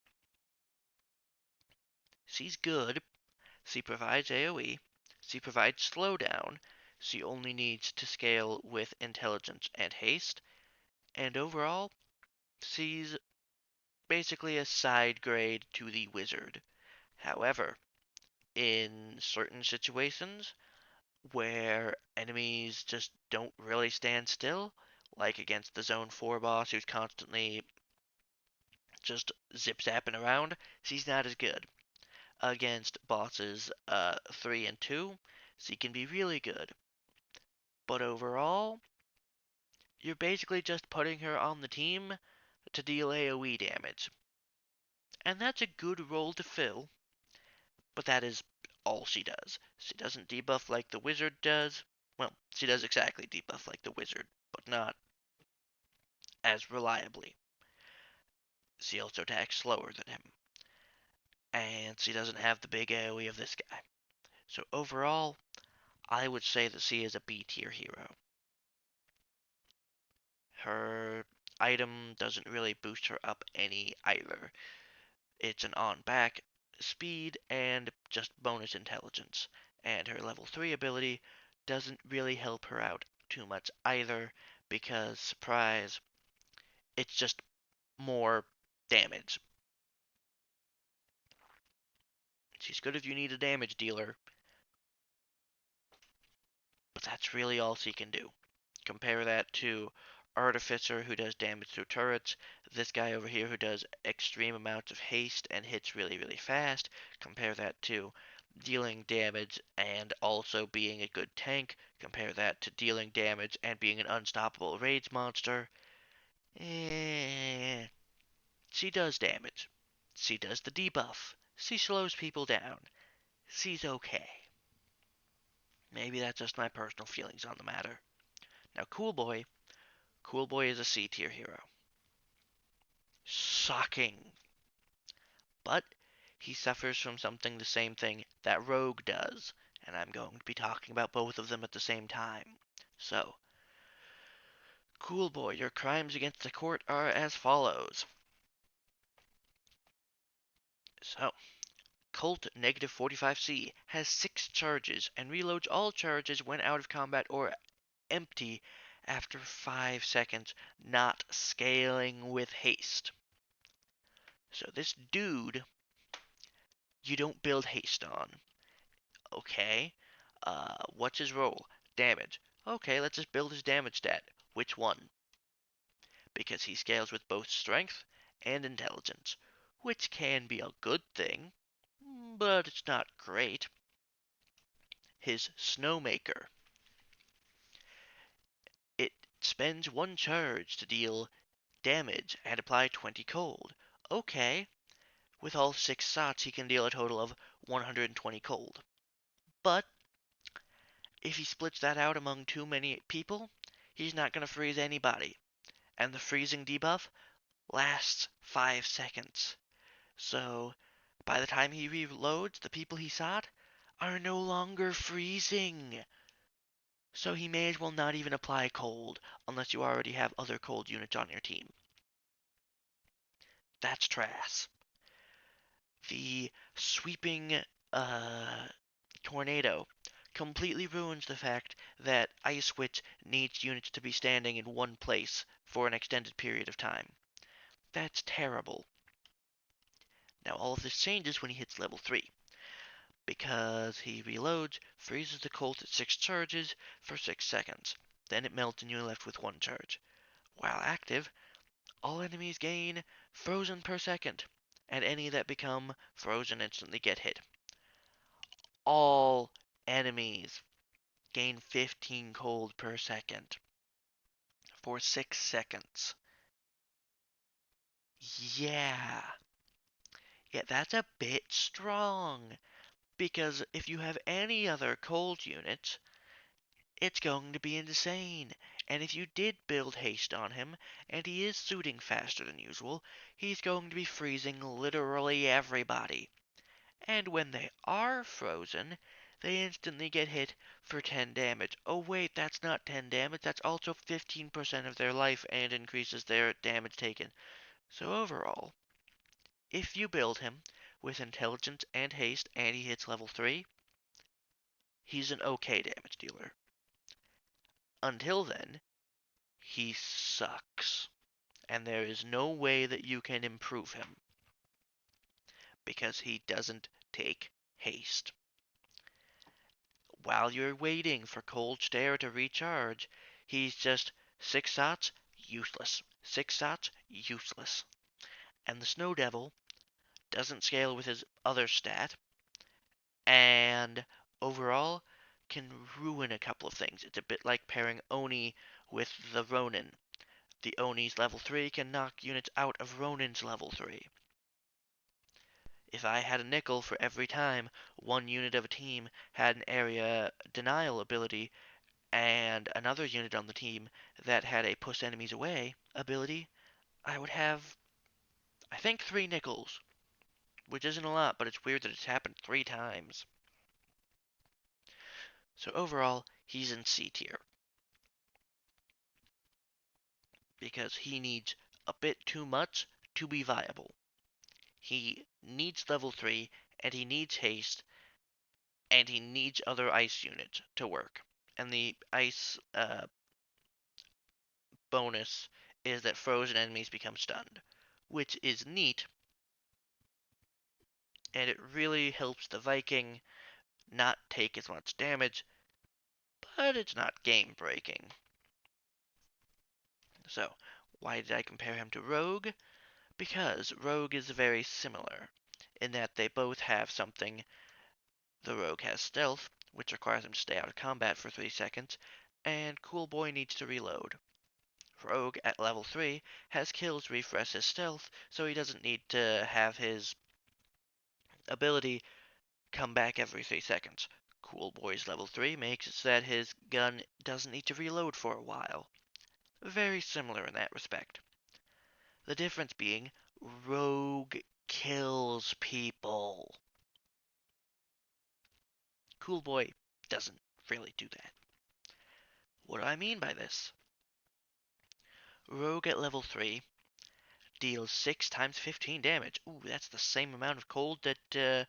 She's good. She provides AoE. She provides slowdown. She only needs to scale with intelligence and haste. And overall, she's basically a side grade to the wizard. However, in certain situations where enemies just don't really stand still, like against the Zone 4 boss who's constantly just zip-zapping around, she's not as good. Against bosses 3 and 2, she can be really good. But overall, you're basically just putting her on the team to deal AoE damage. And that's a good role to fill, but that is all she does. She doesn't debuff like the wizard does. Well, she does exactly debuff like the wizard, but not as reliably. She also attacks slower than him. And she doesn't have the big AoE of this guy. So overall, I would say that she is a B tier hero. Her item doesn't really boost her up any either. It's an on back speed and just bonus intelligence. And her level 3 ability doesn't really help her out too much either because, surprise, it's just more damage. She's good if you need a damage dealer, but that's really all she can do. Compare that to Artificer, who does damage through turrets. This guy over here who does extreme amounts of haste and hits really, really fast. Compare that to dealing damage and also being a good tank. Compare that to dealing damage and being an unstoppable rage monster. Eh, she does damage. She does the debuff. She slows people down. She's okay. Maybe that's just my personal feelings on the matter. Now, Cool Boy. Cool Boy is a C tier hero. Shocking. But he suffers from something the same thing that Rogue does, and I'm going to be talking about both of them at the same time. So, Cool Boy, your crimes against the court are as follows. So, Colt negative 45C has 6 charges and reloads all charges when out of combat or empty after 5 seconds, not scaling with haste. So this dude, you don't build haste on. Okay. What's his role? Damage. Okay, let's just build his damage stat. Which one? Because he scales with both strength and intelligence, which can be a good thing, but it's not great. his Snowmaker. It spends 1 charge to deal damage and apply 20 cold. Okay, with all 6 shots he can deal a total of 120 cold. But if he splits that out among too many people, he's not going to freeze anybody. And the freezing debuff lasts 5 seconds. So by the time he reloads, the people he shot are no longer freezing. So he may as well not even apply cold unless you already have other cold units on your team. That's trash. The sweeping tornado completely ruins the fact that Ice Witch needs units to be standing in one place for an extended period of time. That's terrible. Now all of this changes when he hits level 3, because he reloads, freezes the Colt at 6 charges for 6 seconds. Then it melts and you're left with 1 charge. While active, all enemies gain frozen per second, and any that become frozen instantly get hit. All enemies gain 15 cold per second for 6 seconds. Yeah. Yeah, that's a bit strong. Because if you have any other cold unit, it's going to be insane. And if you did build haste on him, and he is suiting faster than usual, he's going to be freezing literally everybody. And when they are frozen, they instantly get hit for 10 damage. Oh wait, that's not 10 damage, that's also 15% of their life and increases their damage taken. So overall, if you build him with intelligence and haste and he hits level 3, he's an okay damage dealer. Until then, he sucks. And there is no way that you can improve him because he doesn't take haste. While you're waiting for Cold Stare to recharge, he's just 6 shots, useless. 6 shots, useless. And the Snow Devil doesn't scale with his other stat, and overall can ruin a couple of things. It's a bit like pairing Oni with the Ronin. The Oni's level 3 can knock units out of Ronin's level 3. If I had a nickel for every time one unit of a team had an area denial ability and another unit on the team that had a push enemies away ability, I would have, I think, 3 nickels. Which isn't a lot, but it's weird that it's happened 3 times. So overall, he's in C tier. Because he needs a bit too much to be viable. He needs level 3, and he needs haste, and he needs other ice units to work. And the ice bonus is that frozen enemies become stunned, which is neat, and it really helps the Viking not take as much damage, but it's not game breaking. So, why did I compare him to Rogue? Because Rogue is very similar, in that they both have something. The Rogue has Stealth, which requires him to stay out of combat for 3 seconds, and Cool Boy needs to reload. Rogue at level 3 has kills refresh his stealth, so he doesn't need to have his ability come back every 3 seconds. Cool Boy's level 3 makes it so that his gun doesn't need to reload for a while. Very similar in that respect. The difference being, Rogue kills people. Cool Boy doesn't really do that. What do I mean by this? Rogue at level 3 deals 6 times 15 damage. Ooh, that's the same amount of cold that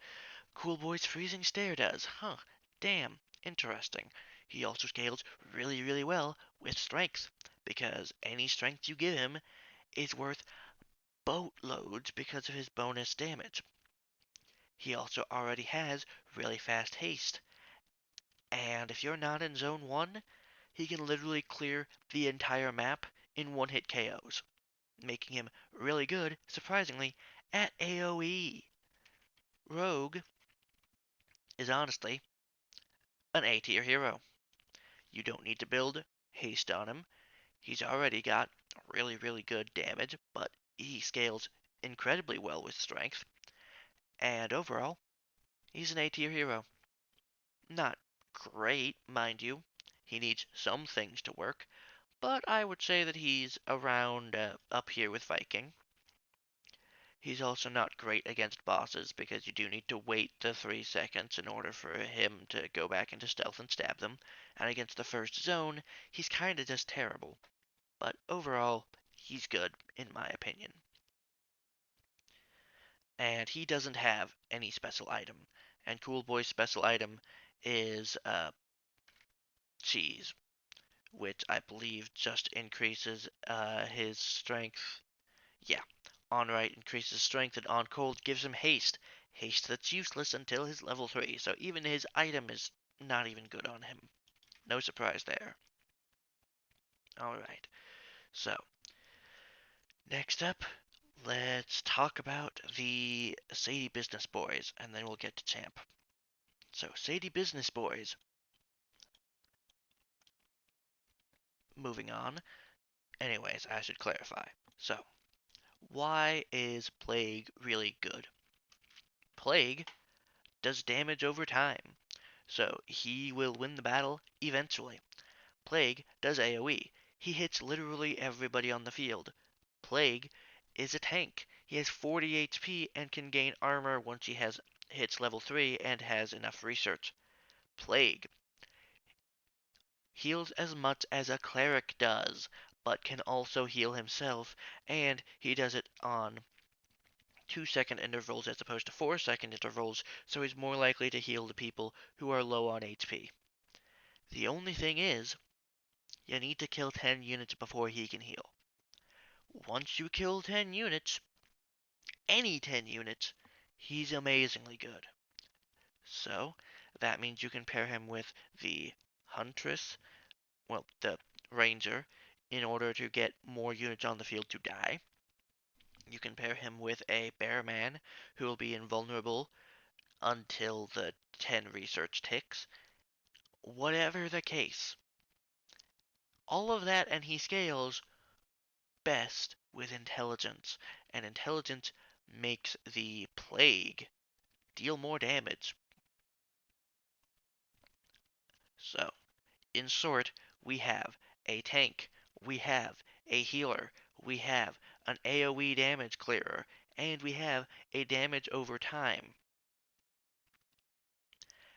Cool Boy's Freezing Stare does. Huh, damn, interesting. He also scales really, really well with strength, because any strength you give him is worth boatloads because of his bonus damage. He also already has really fast haste, and if you're not in Zone 1, he can literally clear the entire map in one-hit KOs, making him really good, surprisingly, at AoE. Rogue is honestly an A tier hero. You don't need to build haste on him. He's already got really, really good damage, but he scales incredibly well with strength. And overall, he's an A tier hero. Not great, mind you. He needs some things to work, but I would say that he's around up here with Viking. He's also not great against bosses because you do need to wait the 3 seconds in order for him to go back into stealth and stab them. And against the first zone, he's kinda just terrible. But overall, he's good, in my opinion. And he doesn't have any special item. And Cool Boy's special item is cheese, which I believe just increases his strength. Yeah, on right increases strength, and on cold gives him haste. Haste that's useless until his level 3, so even his item is not even good on him. No surprise there. Alright, so next up, let's talk about the Sadie Business Boys, and then we'll get to Champ. So, Sadie Business Boys. Moving on. Anyways, I should clarify. So, why is Plague really good? Plague does damage over time, so he will win the battle eventually. Plague does AoE. He hits literally everybody on the field. Plague is a tank. He has 40 HP and can gain armor once he has hits level 3 and has enough research. Plague heals as much as a cleric does, but can also heal himself, and he does it on 2-second intervals as opposed to 4-second intervals, so he's more likely to heal the people who are low on HP. The only thing is, you need to kill 10 units before he can heal. Once you kill 10 units, any 10 units, he's amazingly good. So, that means you can pair him with the Huntress, well, the Ranger, in order to get more units on the field to die. You can pair him with a Bearman, who will be invulnerable until the 10 research ticks. Whatever the case, all of that and he scales best with intelligence, and intelligence makes the plague deal more damage. So, in short, we have a tank, we have a healer, we have an AoE damage clearer, and we have a damage over time.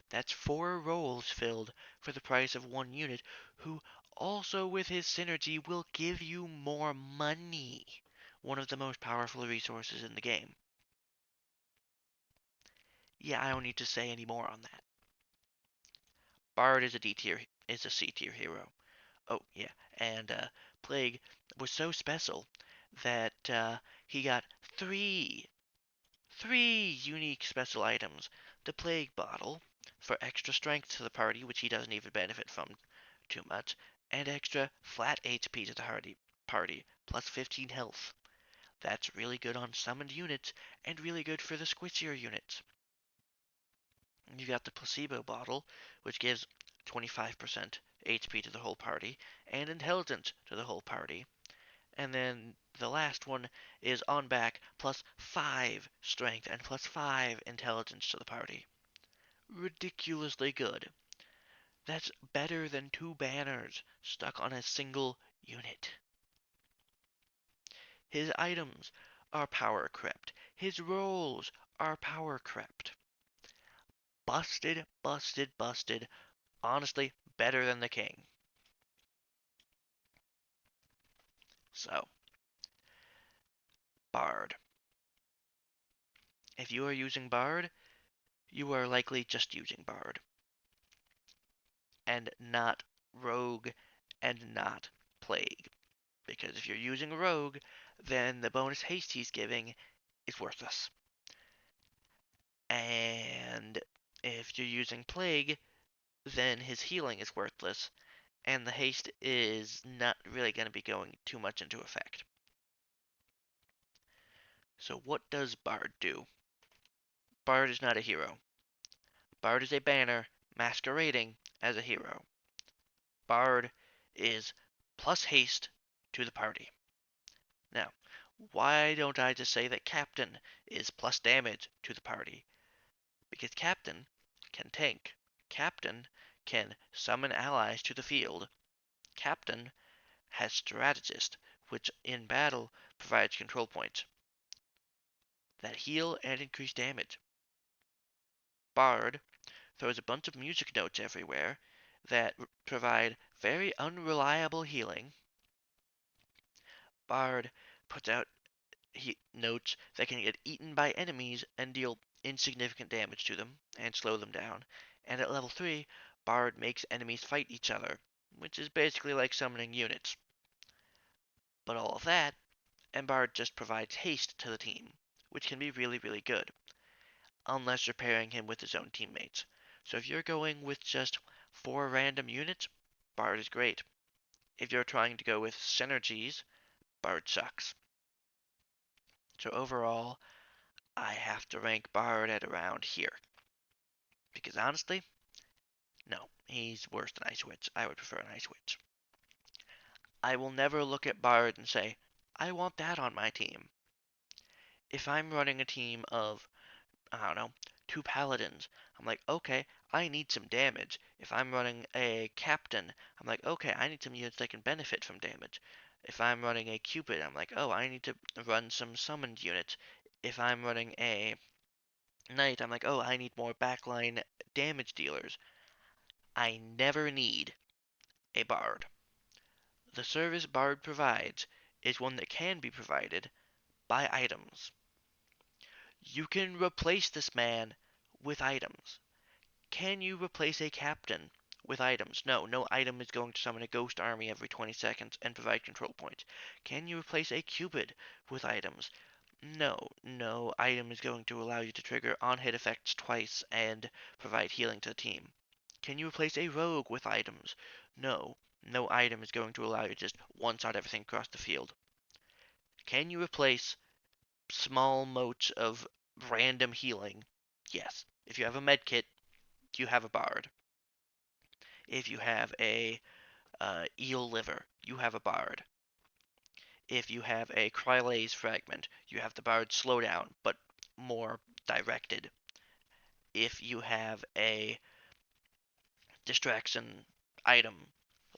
That's 4 roles filled for the price of 1 unit, who also with his synergy will give you more money. One of the most powerful resources in the game. Yeah, I don't need to say any more on that. Bard is a D tier, is a C tier hero. Oh yeah, and Plague was so special that he got three unique special items. The Plague Bottle for extra strength to the party, which he doesn't even benefit from too much, and extra flat HP to the party, plus 15 health. That's really good on summoned units and really good for the squishier units. You got the Placebo Bottle, which gives 25% HP to the whole party and intelligence to the whole party. And then the last one is on back plus 5 strength and plus 5 intelligence to the party. Ridiculously good. That's better than 2 banners stuck on a single unit. His items are power crept. His rolls are power crept. Busted, busted, busted. Honestly, better than the king. So, Bard. If you are using Bard, you are likely just using Bard. And not Rogue and not Plague. Because if you're using Rogue, then the bonus haste he's giving is worthless. And if you're using Plague, then his healing is worthless, and the haste is not really going to be going too much into effect. So what does Bard do? Bard is not a hero. Bard is a banner masquerading as a hero. Bard is plus haste to the party. Now, why don't I just say that Captain is plus damage to the party? Because Captain can tank. Captain can summon allies to the field. Captain has Strategist, which in battle provides control points that heal and increase damage. Bard throws a bunch of music notes everywhere that provide very unreliable healing. Bard puts out notes that can get eaten by enemies and deal insignificant damage to them and slow them down. And at level 3, Bard makes enemies fight each other, which is basically like summoning units. But all of that, and Bard just provides haste to the team, which can be really, really good, unless you're pairing him with his own teammates. So if you're going with just 4 random units, Bard is great. If you're trying to go with synergies, Bard sucks. So overall, I have to rank Bard at around here. Because honestly, no, he's worse than Ice Witch. I would prefer an Ice Witch. I will never look at Bard and say, I want that on my team. If I'm running a team of, I don't know, 2 Paladins, I'm like, okay, I need some damage. If I'm running a Captain, I'm like, okay, I need some units that can benefit from damage. If I'm running a Cupid, I'm like, oh, I need to run some summoned units. If I'm running a Knight, I'm like, oh, I need more backline damage dealers. I never need a Bard. The service Bard provides is one that can be provided by items. You can replace this man with items. Can you replace a captain with items? No, no item is going to summon a ghost army every 20 seconds and provide control points. Can you replace a Cupid with items? No, no item is going to allow you to trigger on-hit effects twice and provide healing to the team. Can you replace a rogue with items? No, no item is going to allow you to just one-shot everything across the field. Can you replace small motes of random healing? Yes. If you have a medkit, you have a bard. If you have a eel liver, you have a bard. If you have a Krylase fragment, you have the bard slowdown, but more directed. If you have a distraction item,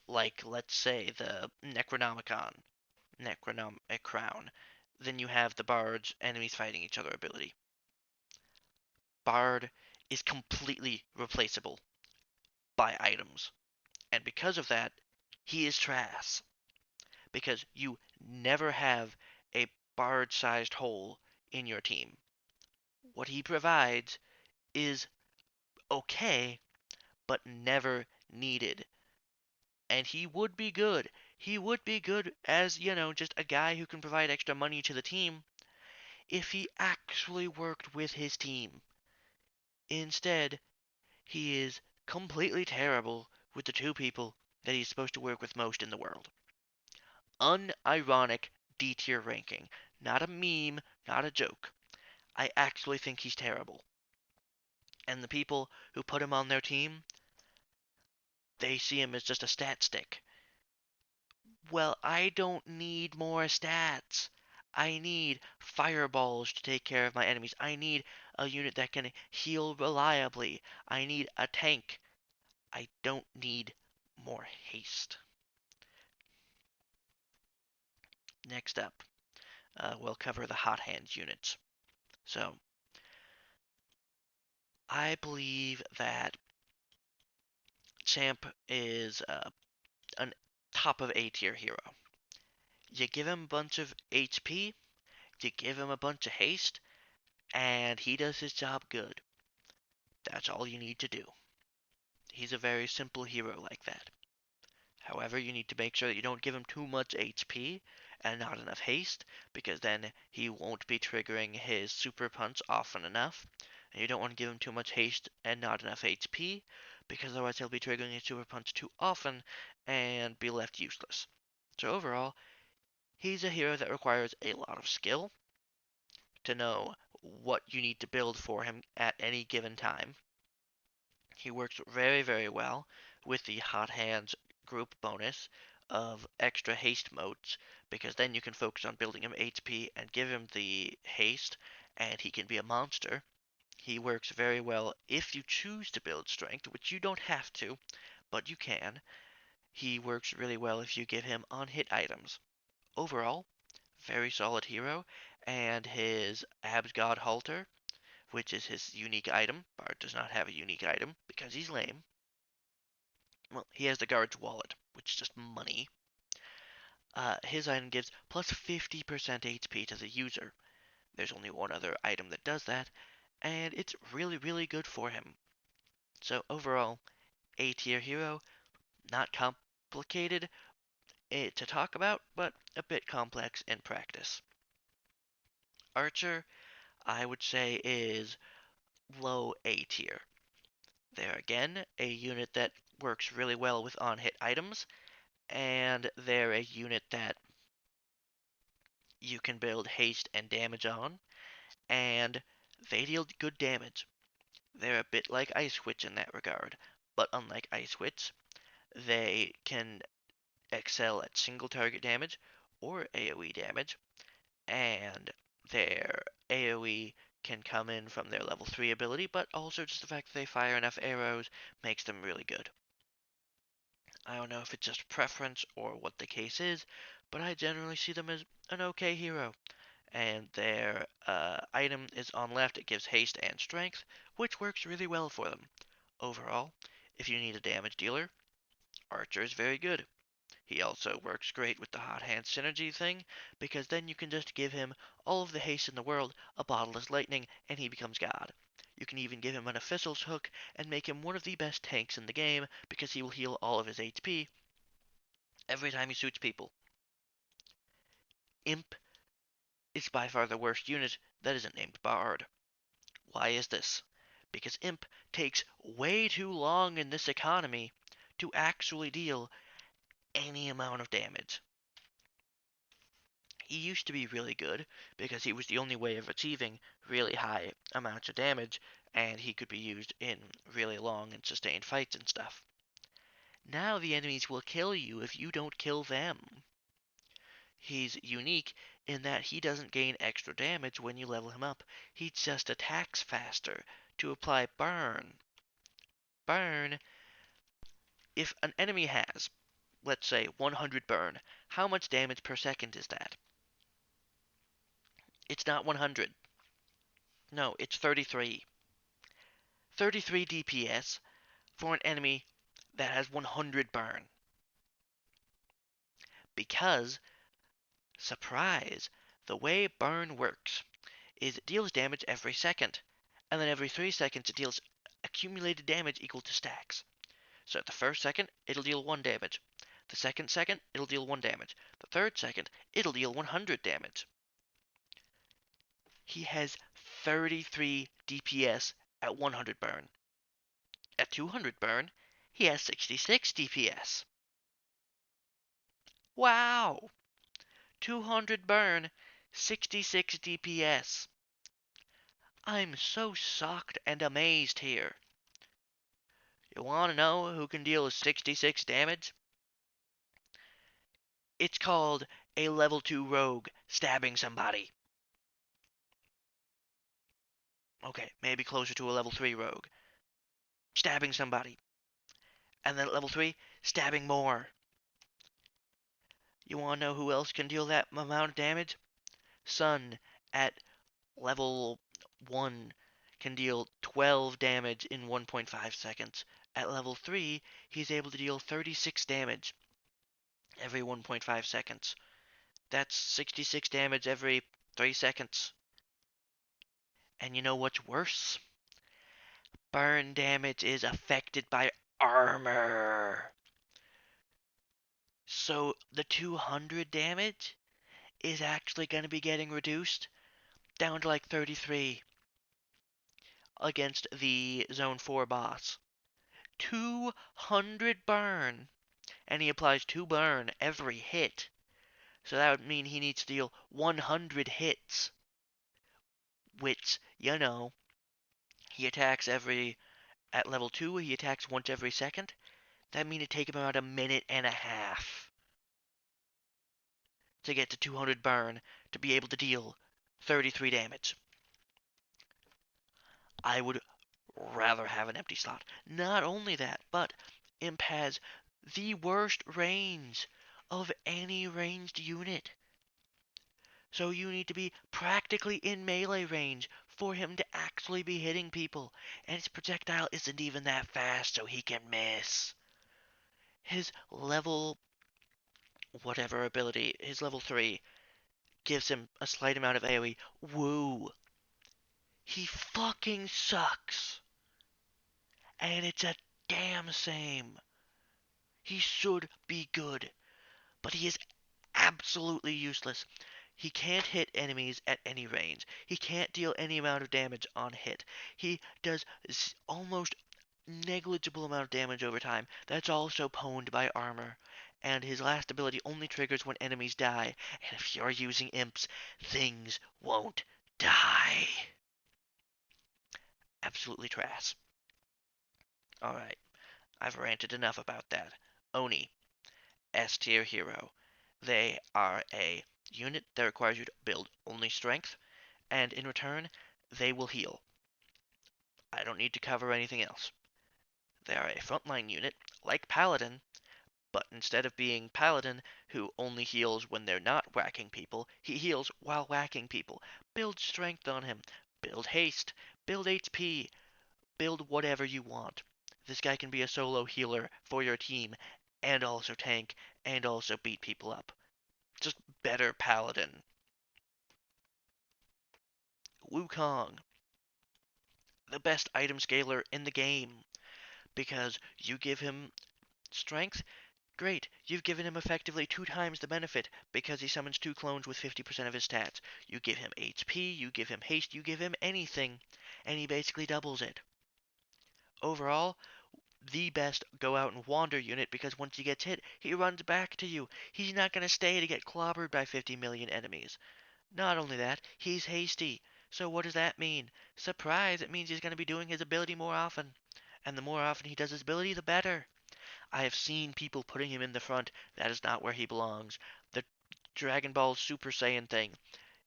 like let's say the Necronomic Crown, then you have the bard's enemies fighting each other ability. Bard is completely replaceable by items. And because of that, he is trash. Because you never have a bard sized hole in your team. What he provides is okay, but never needed. And he would be good. He would be good as, just a guy who can provide extra money to the team if he actually worked with his team. Instead, he is completely terrible with the 2 people that he's supposed to work with most in the world. Unironic D tier ranking. Not a meme, not a joke. I actually think he's terrible. And the people who put him on their team, they see him as just a stat stick. Well, I don't need more stats. I need fireballs to take care of my enemies. I need a unit that can heal reliably. I need a tank. I don't need more haste. Next up, we'll cover the hot hands units. So, I believe that Champ is a top of A tier hero. You give him a bunch of HP, you give him a bunch of haste, and he does his job good. That's all you need to do. He's a very simple hero like that. However, you need to make sure that you don't give him too much HP and not enough haste, because then he won't be triggering his super punch often enough. And you don't want to give him too much haste and not enough HP, because otherwise he'll be triggering his super punch too often and be left useless. So overall, he's a hero that requires a lot of skill to know what you need to build for him at any given time. He works very, very well with the Hot Hands group bonus of extra haste modes, because then you can focus on building him HP and give him the haste, and he can be a monster. He works very well if you choose to build strength, which you don't have to, but you can. He works really well if you give him on hit items. Overall, very solid hero, and his Absgod Halter, which is his unique item. Bard does not have a unique item because he's lame. Well, he has the guard's wallet, which is just money. His item gives plus 50% HP to the user. There's only one other item that does that, and it's really, really good for him. So overall, A tier hero, not complicated to talk about, but a bit complex in practice. Archer, I would say, is low A tier. They're again a unit that works really well with on hit items, and they're a unit that you can build haste and damage on, and they deal good damage. They're a bit like Ice Witch in that regard, but unlike Ice Witch, they can excel at single target damage or AoE damage, and their AoE can come in from their level 3 ability, but also just the fact that they fire enough arrows makes them really good. I don't know if it's just preference or what the case is, but I generally see them as an okay hero. And their item is on left, it gives haste and strength, which works really well for them. Overall, if you need a damage dealer, Archer is very good. He also works great with the Hot Hand synergy thing, because then you can just give him all of the haste in the world, a Bodiless Lightning, and he becomes God. You can even give him an Official's Hook and make him one of the best tanks in the game, because he will heal all of his HP every time he shoots people. Imp is by far the worst unit that isn't named Bard. Why is this? Because Imp takes way too long in this economy to actually deal any amount of damage. He used to be really good because he was the only way of achieving really high amounts of damage, and he could be used in really long and sustained fights and stuff. Now the enemies will kill you if you don't kill them. He's unique in that he doesn't gain extra damage when you level him up. He just attacks faster to apply burn. Burn, if an enemy has, let's say, 100 burn, how much damage per second is that? It's not 100. No, it's 33. 33 DPS for an enemy that has 100 burn. Because, surprise, the way burn works is it deals damage every second, and then every 3 seconds it deals accumulated damage equal to stacks. So at the first second, it'll deal 1 damage. The second, it'll deal 1 damage. The third second, it'll deal 100 damage. He has 33 DPS at 100 burn. At 200 burn, he has 66 DPS. Wow! 200 burn, 66 DPS. I'm so shocked and amazed here. You wanna know who can deal 66 damage? It's called a level 2 rogue stabbing somebody. Okay, maybe closer to a level 3 rogue. Stabbing somebody. And then at level 3, stabbing more. You wanna know who else can deal that amount of damage? Sun at level 1 can deal 12 damage in 1.5 seconds. At level 3, he's able to deal 36 damage every 1.5 seconds. That's 66 damage every 3 seconds. And you know what's worse? Burn damage is affected by armor. So the 200 damage is actually going to be getting reduced down to like 33 against the Zone 4 boss. 200 burn. And he applies 2 burn every hit. So that would mean he needs to deal 100 hits. Which, he attacks every At level 2, he attacks once every second. That means it takes him about a minute and a half to get to 200 burn to be able to deal 33 damage. I would rather have an empty slot. Not only that, but Imp has the worst range of any ranged unit. So you need to be practically in melee range for him to actually be hitting people. And his projectile isn't even that fast, so he can miss. His level whatever ability, his level 3, gives him a slight amount of AoE. Woo! He fucking sucks. And it's a damn shame. He should be good, but he is absolutely useless. He can't hit enemies at any range. He can't deal any amount of damage on hit. He does almost negligible amount of damage over time. That's also pwned by armor. And his last ability only triggers when enemies die. And if you're using imps, things won't die. Absolutely trash. Alright, I've ranted enough about that. Oni, S tier hero. They are a unit that requires you to build only strength, and in return, they will heal. I don't need to cover anything else. They are a frontline unit, like Paladin, but instead of being Paladin, who only heals when they're not whacking people, he heals while whacking people. Build strength on him, build haste, build HP, build whatever you want. This guy can be a solo healer for your team, and also tank, and also beat people up. Just better Paladin. Wukong, the best item scaler in the game, because you give him strength. Great, you've given him effectively 2 times the benefit because he summons 2 clones with 50% of his stats. You give him HP, you give him haste, you give him anything, and he basically doubles it. Overall, the best go out and wander unit because once he gets hit, he runs back to you. He's not going to stay to get clobbered by 50 million enemies. Not only that, he's hasty. So what does that mean? Surprise, it means he's going to be doing his ability more often. And the more often he does his ability, the better. I have seen people putting him in the front. That is not where he belongs. The Dragon Ball Super Saiyan thing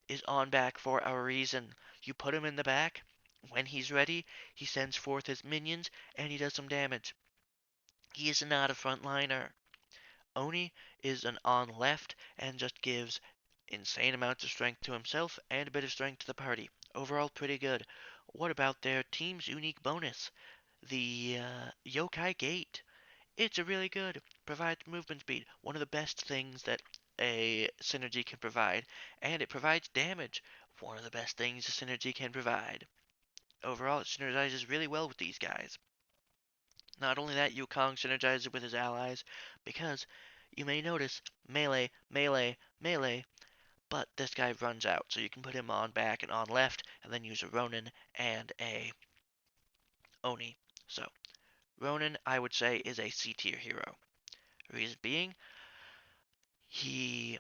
is on back for a reason. You put him in the back. When he's ready, he sends forth his minions and he does some damage. He is not a frontliner. Oni is an on left and just gives insane amounts of strength to himself and a bit of strength to the party. Overall, pretty good. What about their team's unique bonus? The Yokai Gate. It's a really good. Provides movement speed, one of the best things that a synergy can provide, and it provides damage, one of the best things a synergy can provide. Overall, it synergizes really well with these guys. Not only that, Yukong synergizes with his allies, because you may notice melee, melee, melee, but this guy runs out, so you can put him on back and on left, and then use a Ronin and a Oni. So, Ronin, I would say, is a C tier hero. Reason being, he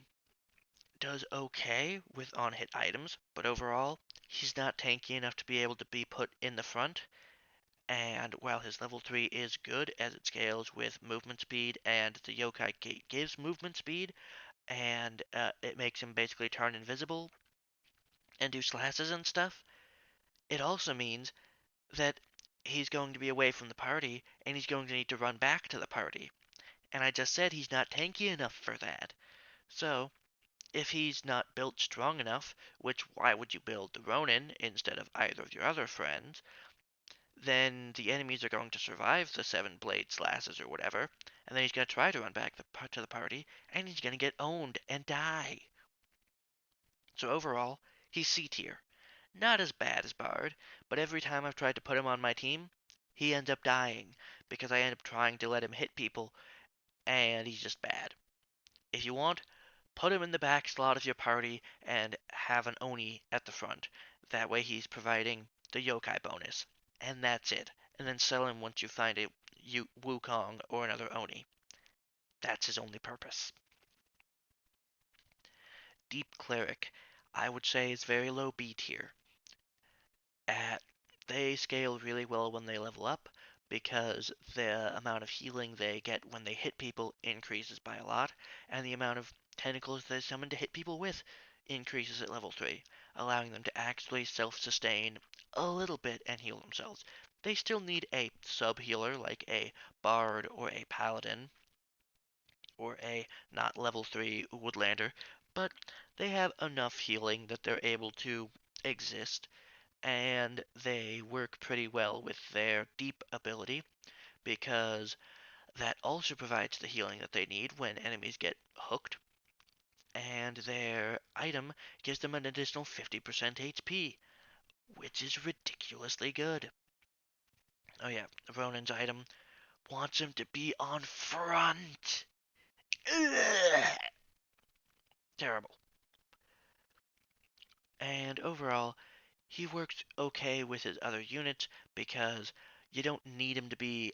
does okay with on-hit items, but overall, he's not tanky enough to be able to be put in the front. And while his level 3 is good as it scales with movement speed, and the Yokai Gate gives movement speed, and it makes him basically turn invisible and do slashes and stuff, it also means that he's going to be away from the party, and he's going to need to run back to the party. And I just said he's not tanky enough for that. So, if he's not built strong enough, which why would you build the Ronin instead of either of your other friends, then the enemies are going to survive the 7 blade slashes or whatever, and then he's going to try to run back to the party, and he's going to get owned and die. So overall, he's C tier. Not as bad as Bard, but every time I've tried to put him on my team, he ends up dying, because I end up trying to let him hit people, and he's just bad. If you want, put him in the back slot of your party and have an Oni at the front. That way he's providing the yokai bonus. And that's it. And then sell him once you find a Wukong or another Oni. That's his only purpose. Deep Cleric, I would say, is very low B tier. At they scale really well when they level up, because the amount of healing they get when they hit people increases by a lot, and the amount of tentacles they summon to hit people with increases at level 3, allowing them to actually self-sustain a little bit and heal themselves. They still need a sub-healer like a bard or a paladin or a not level 3 woodlander, but they have enough healing that they're able to exist, and they work pretty well with their deep ability because that also provides the healing that they need when enemies get hooked, and their item gives them an additional 50% HP, which is ridiculously good. Oh yeah, Ronin's item wants him to be on front. Ugh, terrible. And overall, he works okay with his other units because you don't need him to be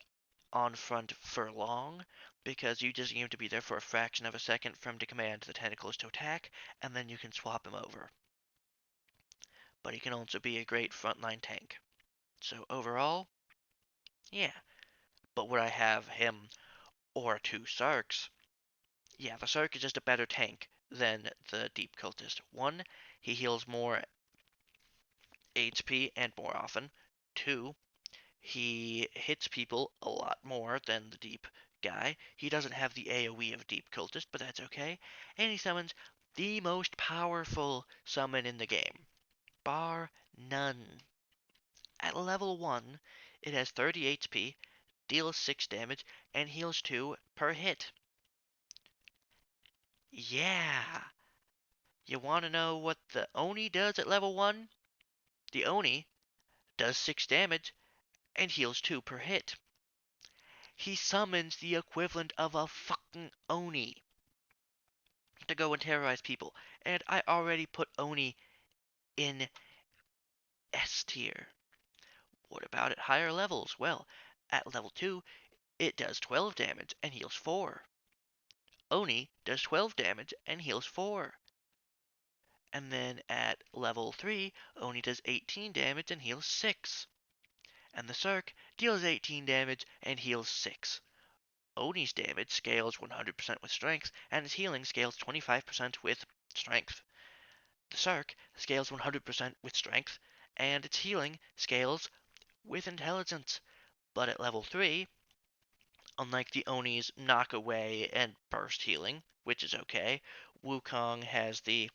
on front for long, because you just need him to be there for a fraction of a second for him to command the tentacles to attack, and then you can swap him over. But he can also be a great frontline tank. So overall, yeah. But would I have him or two Sarks? Yeah, the Sark is just a better tank than the Deep Cultist. One, he heals more HP and more often. Two, he hits people a lot more than the Deep guy. He doesn't have the AoE of Deep Cultist, but that's okay. And he summons the most powerful summon in the game, bar none. At level 1, it has 30 HP, deals 6 damage, and heals 2 per hit. Yeah! You want to know what the Oni does at level 1? The Oni does 6 damage and heals 2 per hit. He summons the equivalent of a fucking Oni to go and terrorize people. And I already put Oni in S tier. What about at higher levels? Well, at level 2, it does 12 damage and heals 4. Oni does 12 damage and heals 4. And then at level 3, Oni does 18 damage and heals 6. And the Sark deals 18 damage and heals 6. Oni's damage scales 100% with strength, and his healing scales 25% with strength. The Sark scales 100% with strength, and its healing scales with intelligence. But at level 3, unlike the Oni's knock away and burst healing, which is okay, Wukong has the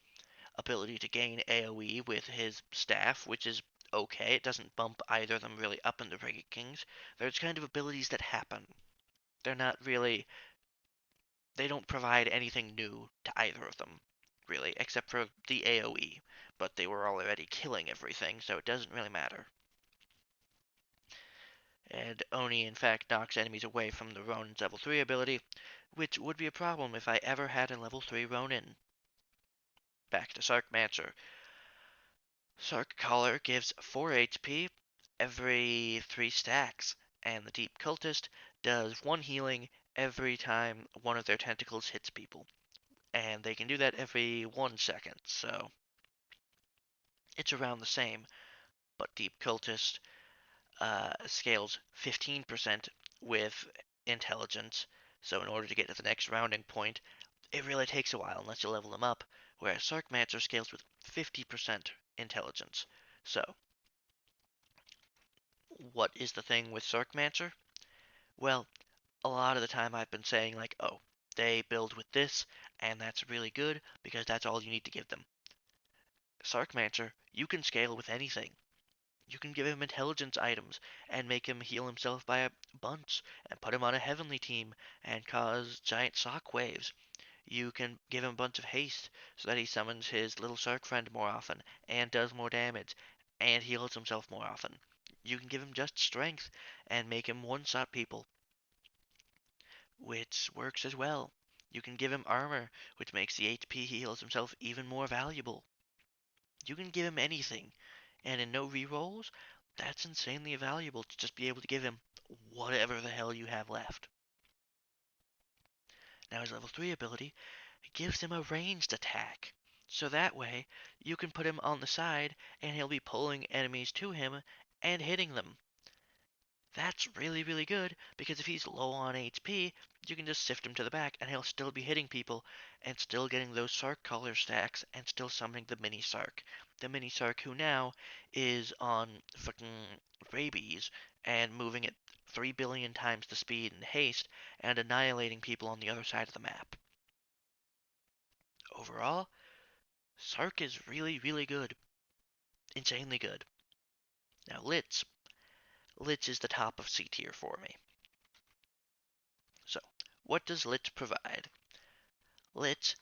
ability to gain AoE with his staff, which is okay. It doesn't bump either of them really up in the rankings. There's kind of abilities that happen. They're not really, they don't provide anything new to either of them, really, except for the AoE. But they were already killing everything, so it doesn't really matter. And Oni, in fact, knocks enemies away from the Ronin's level 3 ability, which would be a problem if I ever had a level 3 Ronin. Back to Sarkmancer. Sark Collar gives 4 HP every 3 stacks, and the Deep Cultist does 1 healing every time one of their tentacles hits people. And they can do that every 1 second, so it's around the same. But Deep Cultist scales 15% with intelligence, so in order to get to the next rounding point, it really takes a while unless you level them up, whereas Sarkmancer scales with 50% intelligence. So, what is the thing with Sarkmancer? Well, a lot of the time I've been saying, like, oh, they build with this, and that's really good because that's all you need to give them. Sarkmancer, you can scale with anything. You can give him intelligence items and make him heal himself by a bunch and put him on a heavenly team and cause giant shock waves. You can give him a bunch of haste so that he summons his little shark friend more often and does more damage and heals himself more often. You can give him just strength and make him one-shot people, which works as well. You can give him armor, which makes the HP he heals himself even more valuable. You can give him anything, and in no rerolls, that's insanely valuable to just be able to give him whatever the hell you have left. Now his level 3 ability gives him a ranged attack. So that way, you can put him on the side and he'll be pulling enemies to him and hitting them. That's really, really good because if he's low on HP, you can just sift him to the back and he'll still be hitting people and still getting those Sark color stacks and still summoning the mini Sark. The mini Sark who now is on fucking rabies and moving at 3 billion times the speed and haste and annihilating people on the other side of the map. Overall, Sark is really, really good. Insanely good. Now Litz. Litz is the top of C tier for me. So, what does Litz provide? Litz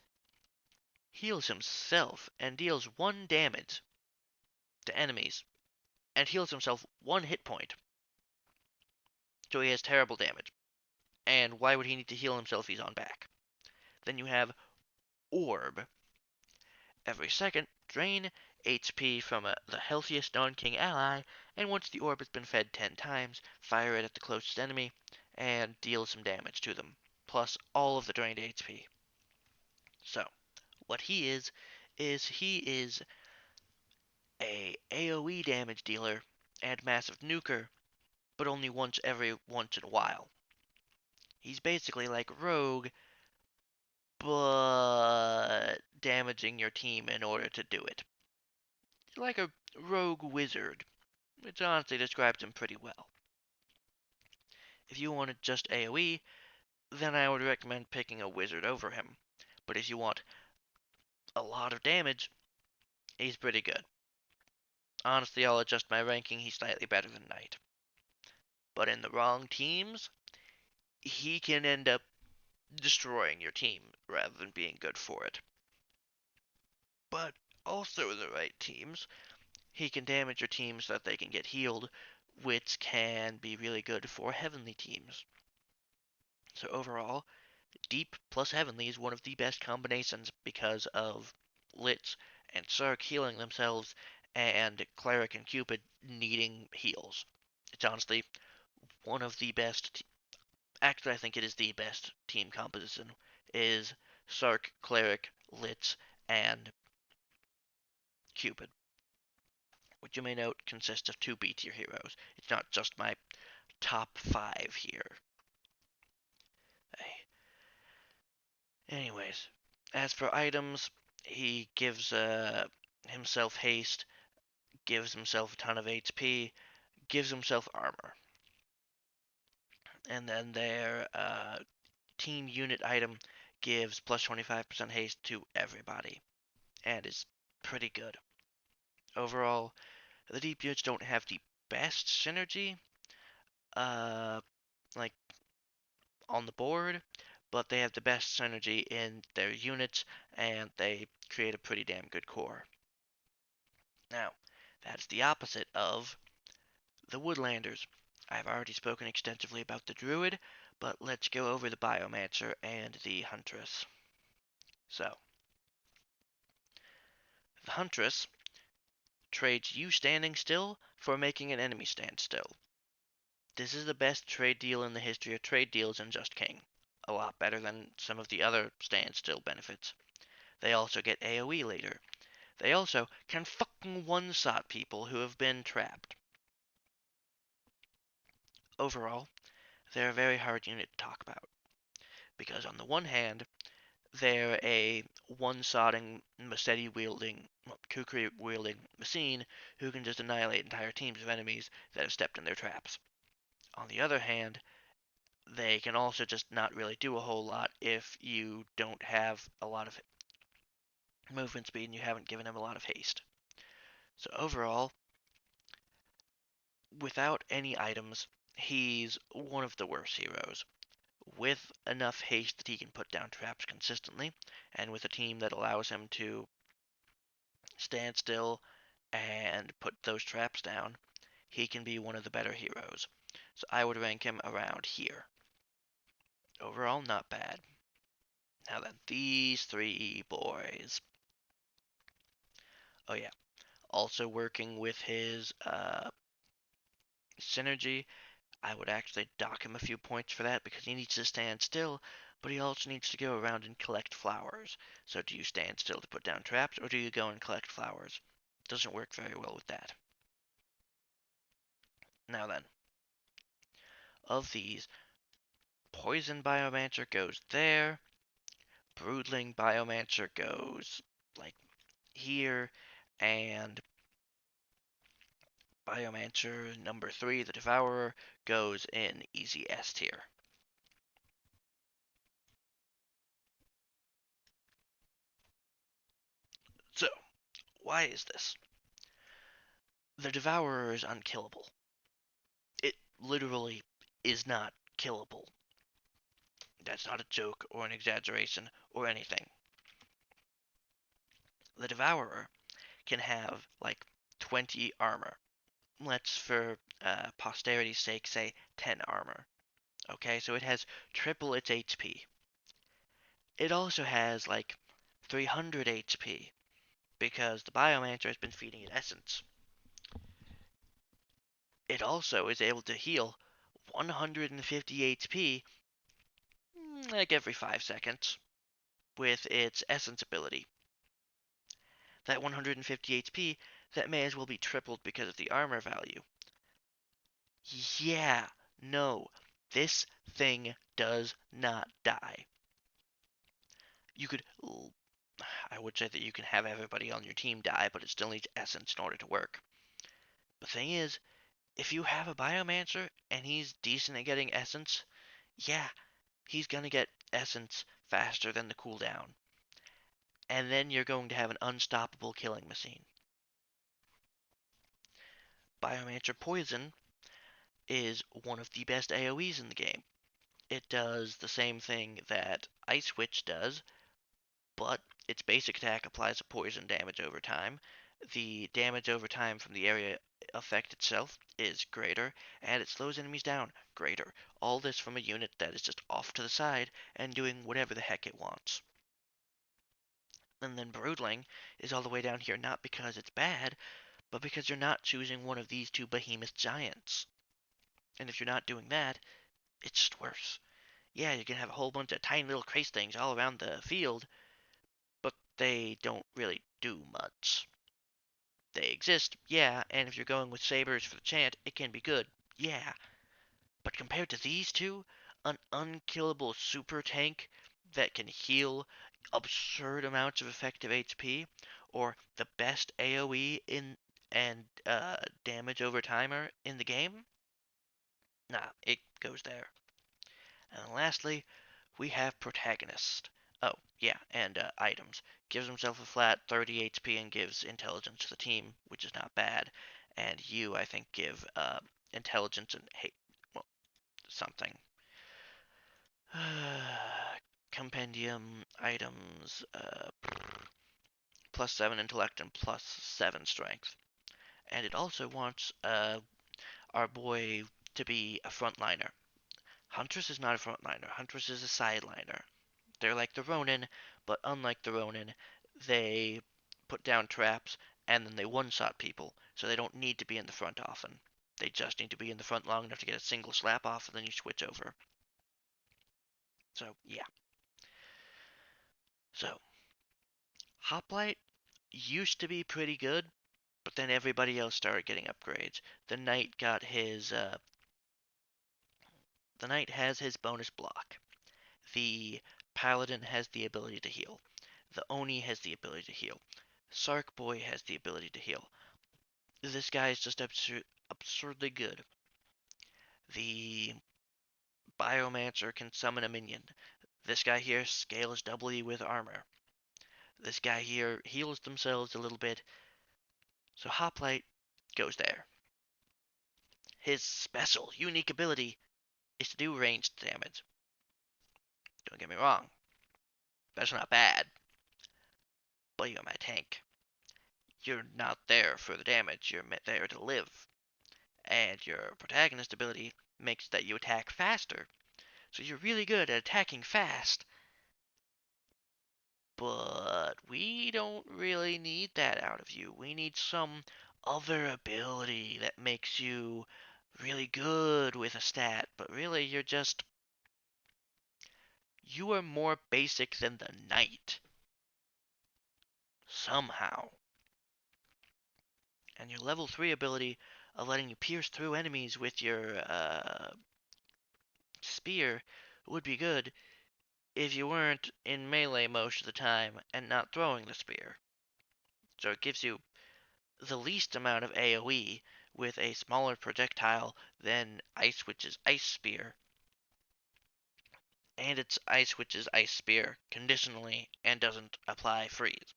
heals himself and deals 1 damage to enemies and heals himself 1 hit point. So he has terrible damage. And why would he need to heal himself if he's on back? Then you have Orb. Every second, drain HP from the healthiest non-king ally, and once the orb has been fed 10 times, fire it at the closest enemy and deal some damage to them, plus all of the drained HP. So, what he is he is a AoE damage dealer and massive nuker, but only once in a while. He's basically like Rogue, but damaging your team in order to do it. Like a Rogue Wizard, which honestly describes him pretty well. If you wanted just AoE, then I would recommend picking a Wizard over him. But if you want a lot of damage, he's pretty good. Honestly, I'll adjust my ranking, he's slightly better than Knight. But in the wrong teams, he can end up destroying your team rather than being good for it. But also in the right teams, he can damage your team so that they can get healed, which can be really good for heavenly teams. So overall, Deep plus Heavenly is one of the best combinations because of Litz and Sark healing themselves and Cleric and Cupid needing heals. It's honestly one of the best. Actually, I think it is the best team composition. Is Sark, Cleric, Litz, and Cupid, which you may note consists of 2 B tier heroes. It's not just my top 5 here. Anyways, as for items, he gives himself haste, gives himself a ton of HP, gives himself armor. And then their team unit item gives plus 25% haste to everybody and is pretty good. Overall, the deep units don't have the best synergy, uh, like on the board, but they have the best synergy in their units and they create a pretty damn good core. Now, that's the opposite of the Woodlanders. I've already spoken extensively about the Druid, but let's go over the Biomancer and the Huntress. So, the Huntress trades you standing still for making an enemy stand still. This is the best trade deal in the history of trade deals in Just King. A lot better than some of the other standstill benefits. They also get AoE later. They also can fucking one-shot people who have been trapped. Overall, they're a very hard unit to talk about. Because on the one hand, they're a one-shotting, Machete wielding, Kukri wielding machine who can just annihilate entire teams of enemies that have stepped in their traps. On the other hand, they can also just not really do a whole lot if you don't have a lot of movement speed and you haven't given him a lot of haste. So overall, without any items, he's one of the worst heroes. With enough haste that he can put down traps consistently, and with a team that allows him to stand still and put those traps down, he can be one of the better heroes. So I would rank him around here. Overall, not bad. Now then, these 3 boys. Oh yeah, also working with his synergy, I would actually dock him a few points for that because he needs to stand still, but he also needs to go around and collect flowers. So do you stand still to put down traps, or do you go and collect flowers? Doesn't work very well with that. Now then, of these, Poison Biomancer goes there, Broodling Biomancer goes like here, and Biomancer number 3, the Devourer, goes in easy S tier. So, why is this? The Devourer is unkillable. It literally is not killable. That's not a joke or an exaggeration or anything. The Devourer can have like 20 armor. Let's, for posterity's sake, say 10 armor. Okay, so it has triple its HP. It also has like 300 HP because the Biomancer has been feeding it essence. It also is able to heal 150 HP like every 5 seconds with its essence ability. That 150 HP, that may as well be tripled because of the armor value. Yeah, no, this thing does not die. You could, I would say that you can have everybody on your team die, but it still needs essence in order to work. The thing is, if you have a Biomancer and he's decent at getting essence, yeah, he's gonna get essence faster than the cooldown. And then you're going to have an unstoppable killing machine. Biomancer Poison is one of the best AoEs in the game. It does the same thing that Ice Witch does, but its basic attack applies a poison damage over time. The damage over time from the area effect itself is greater, and it slows enemies down greater. All this from a unit that is just off to the side and doing whatever the heck it wants. And then Broodling is all the way down here not because it's bad, but because you're not choosing one of these two behemoth giants. And if you're not doing that, it's just worse. Yeah, you can have a whole bunch of tiny little crazy things all around the field, but they don't really do much. They exist, yeah, and if you're going with sabers for the chant, it can be good, yeah. But compared to these two, an unkillable super tank that can heal absurd amounts of effective HP, or the best AoE in and damage over timer in the game, nah, it goes there. And lastly, we have Protagonist. Oh, yeah, and items. Gives himself a flat 30 HP and gives intelligence to the team, which is not bad. And you, I think, give intelligence and hate, well, something. Compendium items, +7 intellect and +7 strength. And it also wants our boy to be a frontliner. Huntress is not a frontliner. Huntress is a sideliner. They're like the Ronin, but unlike the Ronin, they put down traps and then they one-shot people, so they don't need to be in the front often. They just need to be in the front long enough to get a single slap off, and then you switch over. So, yeah. So, Hoplite used to be pretty good, but then everybody else started getting upgrades. The Knight got his, the Knight has his bonus block. The Paladin has the ability to heal. The Oni has the ability to heal. Sark Boy has the ability to heal. This guy is just absurdly good. The Biomancer can summon a minion. This guy here scales doubly with armor. This guy here heals themselves a little bit. So Hoplite goes there. His special, unique ability is to do ranged damage. Don't get me wrong, that's not bad, but you're my tank. You're not there for the damage, you're there to live. And your protagonist ability makes that you attack faster. So you're really good at attacking fast. But we don't really need that out of you. We need some other ability that makes you really good with a stat. But really, you are more basic than the knight. Somehow. And your level 3 ability of letting you pierce through enemies with your spear would be good if you weren't in melee most of the time and not throwing the spear. So it gives you the least amount of AoE with a smaller projectile than Ice Witch's Ice Spear, and it's Ice Witch's Ice Spear conditionally and doesn't apply freeze.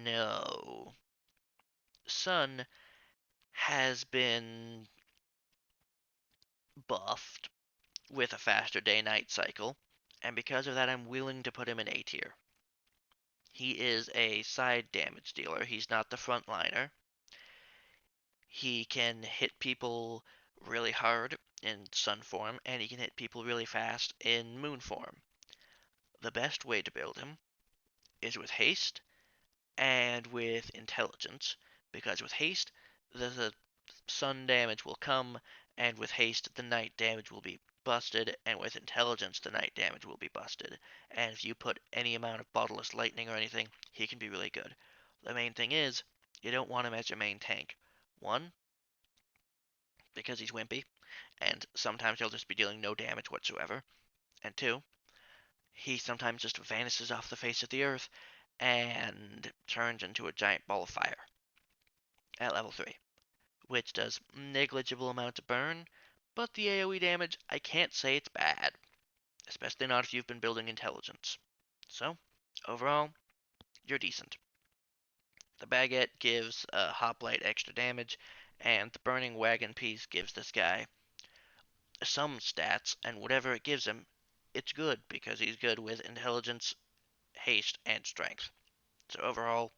No. Sun has been buffed with a faster day-night cycle, and because of that I'm willing to put him in A tier. He is a side damage dealer, he's not the frontliner. He can hit people really hard in Sun form, and he can hit people really fast in Moon form. The best way to build him is with haste and with intelligence, because with haste, the sun damage will come, and with haste, the night damage will be busted, and with intelligence, the night damage will be busted. And if you put any amount of bodiless lightning or anything, he can be really good. The main thing is, you don't want him as your main tank. One, because he's wimpy, and sometimes he'll just be dealing no damage whatsoever. And two, he sometimes just vanishes off the face of the earth and turns into a giant ball of fire at level 3, which does negligible amount of burn, but the AoE damage, I can't say it's bad, especially not if you've been building intelligence. So, overall, you're decent. The baguette gives hoplite extra damage, and the burning wagon piece gives this guy some stats, and whatever it gives him, it's good because he's good with intelligence, haste, and strength. So overall,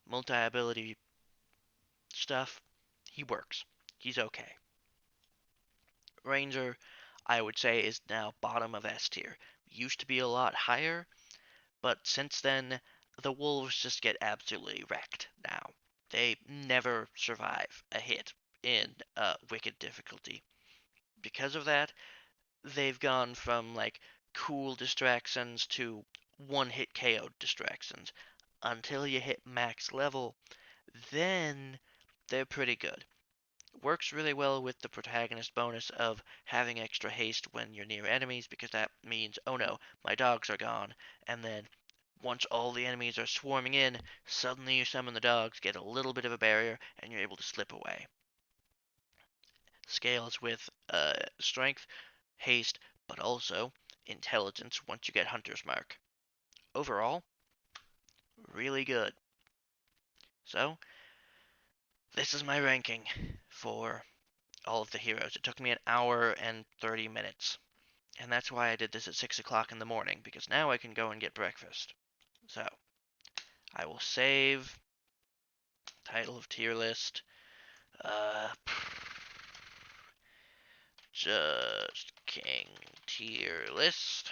multi-ability stuff, he works. He's okay. Ranger, I would say, is now bottom of S tier. Used to be a lot higher, but since then, the wolves just get absolutely wrecked now. They never survive a hit in wicked difficulty. Because of that, they've gone from like cool distractions to one hit KO distractions. Until you hit max level, then they're pretty good. Works really well with the protagonist bonus of having extra haste when you're near enemies, because that means, oh no, my dogs are gone. And then once all the enemies are swarming in, suddenly you summon the dogs, get a little bit of a barrier, and you're able to slip away. Scales with strength, haste, but also intelligence once you get Hunter's Mark. Overall, really good. So, this is my ranking for all of the heroes. It took me an hour and 30 minutes. And that's why I did this at 6 o'clock in the morning, because now I can go and get breakfast. So, I will save title of tier list. Just King tier list.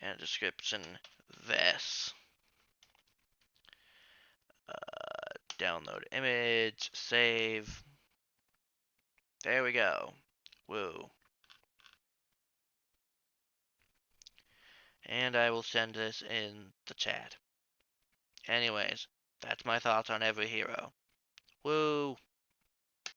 And description this. Download image, save. There we go. Woo. And I will send this in the chat. Anyways, that's my thoughts on every hero. Woo!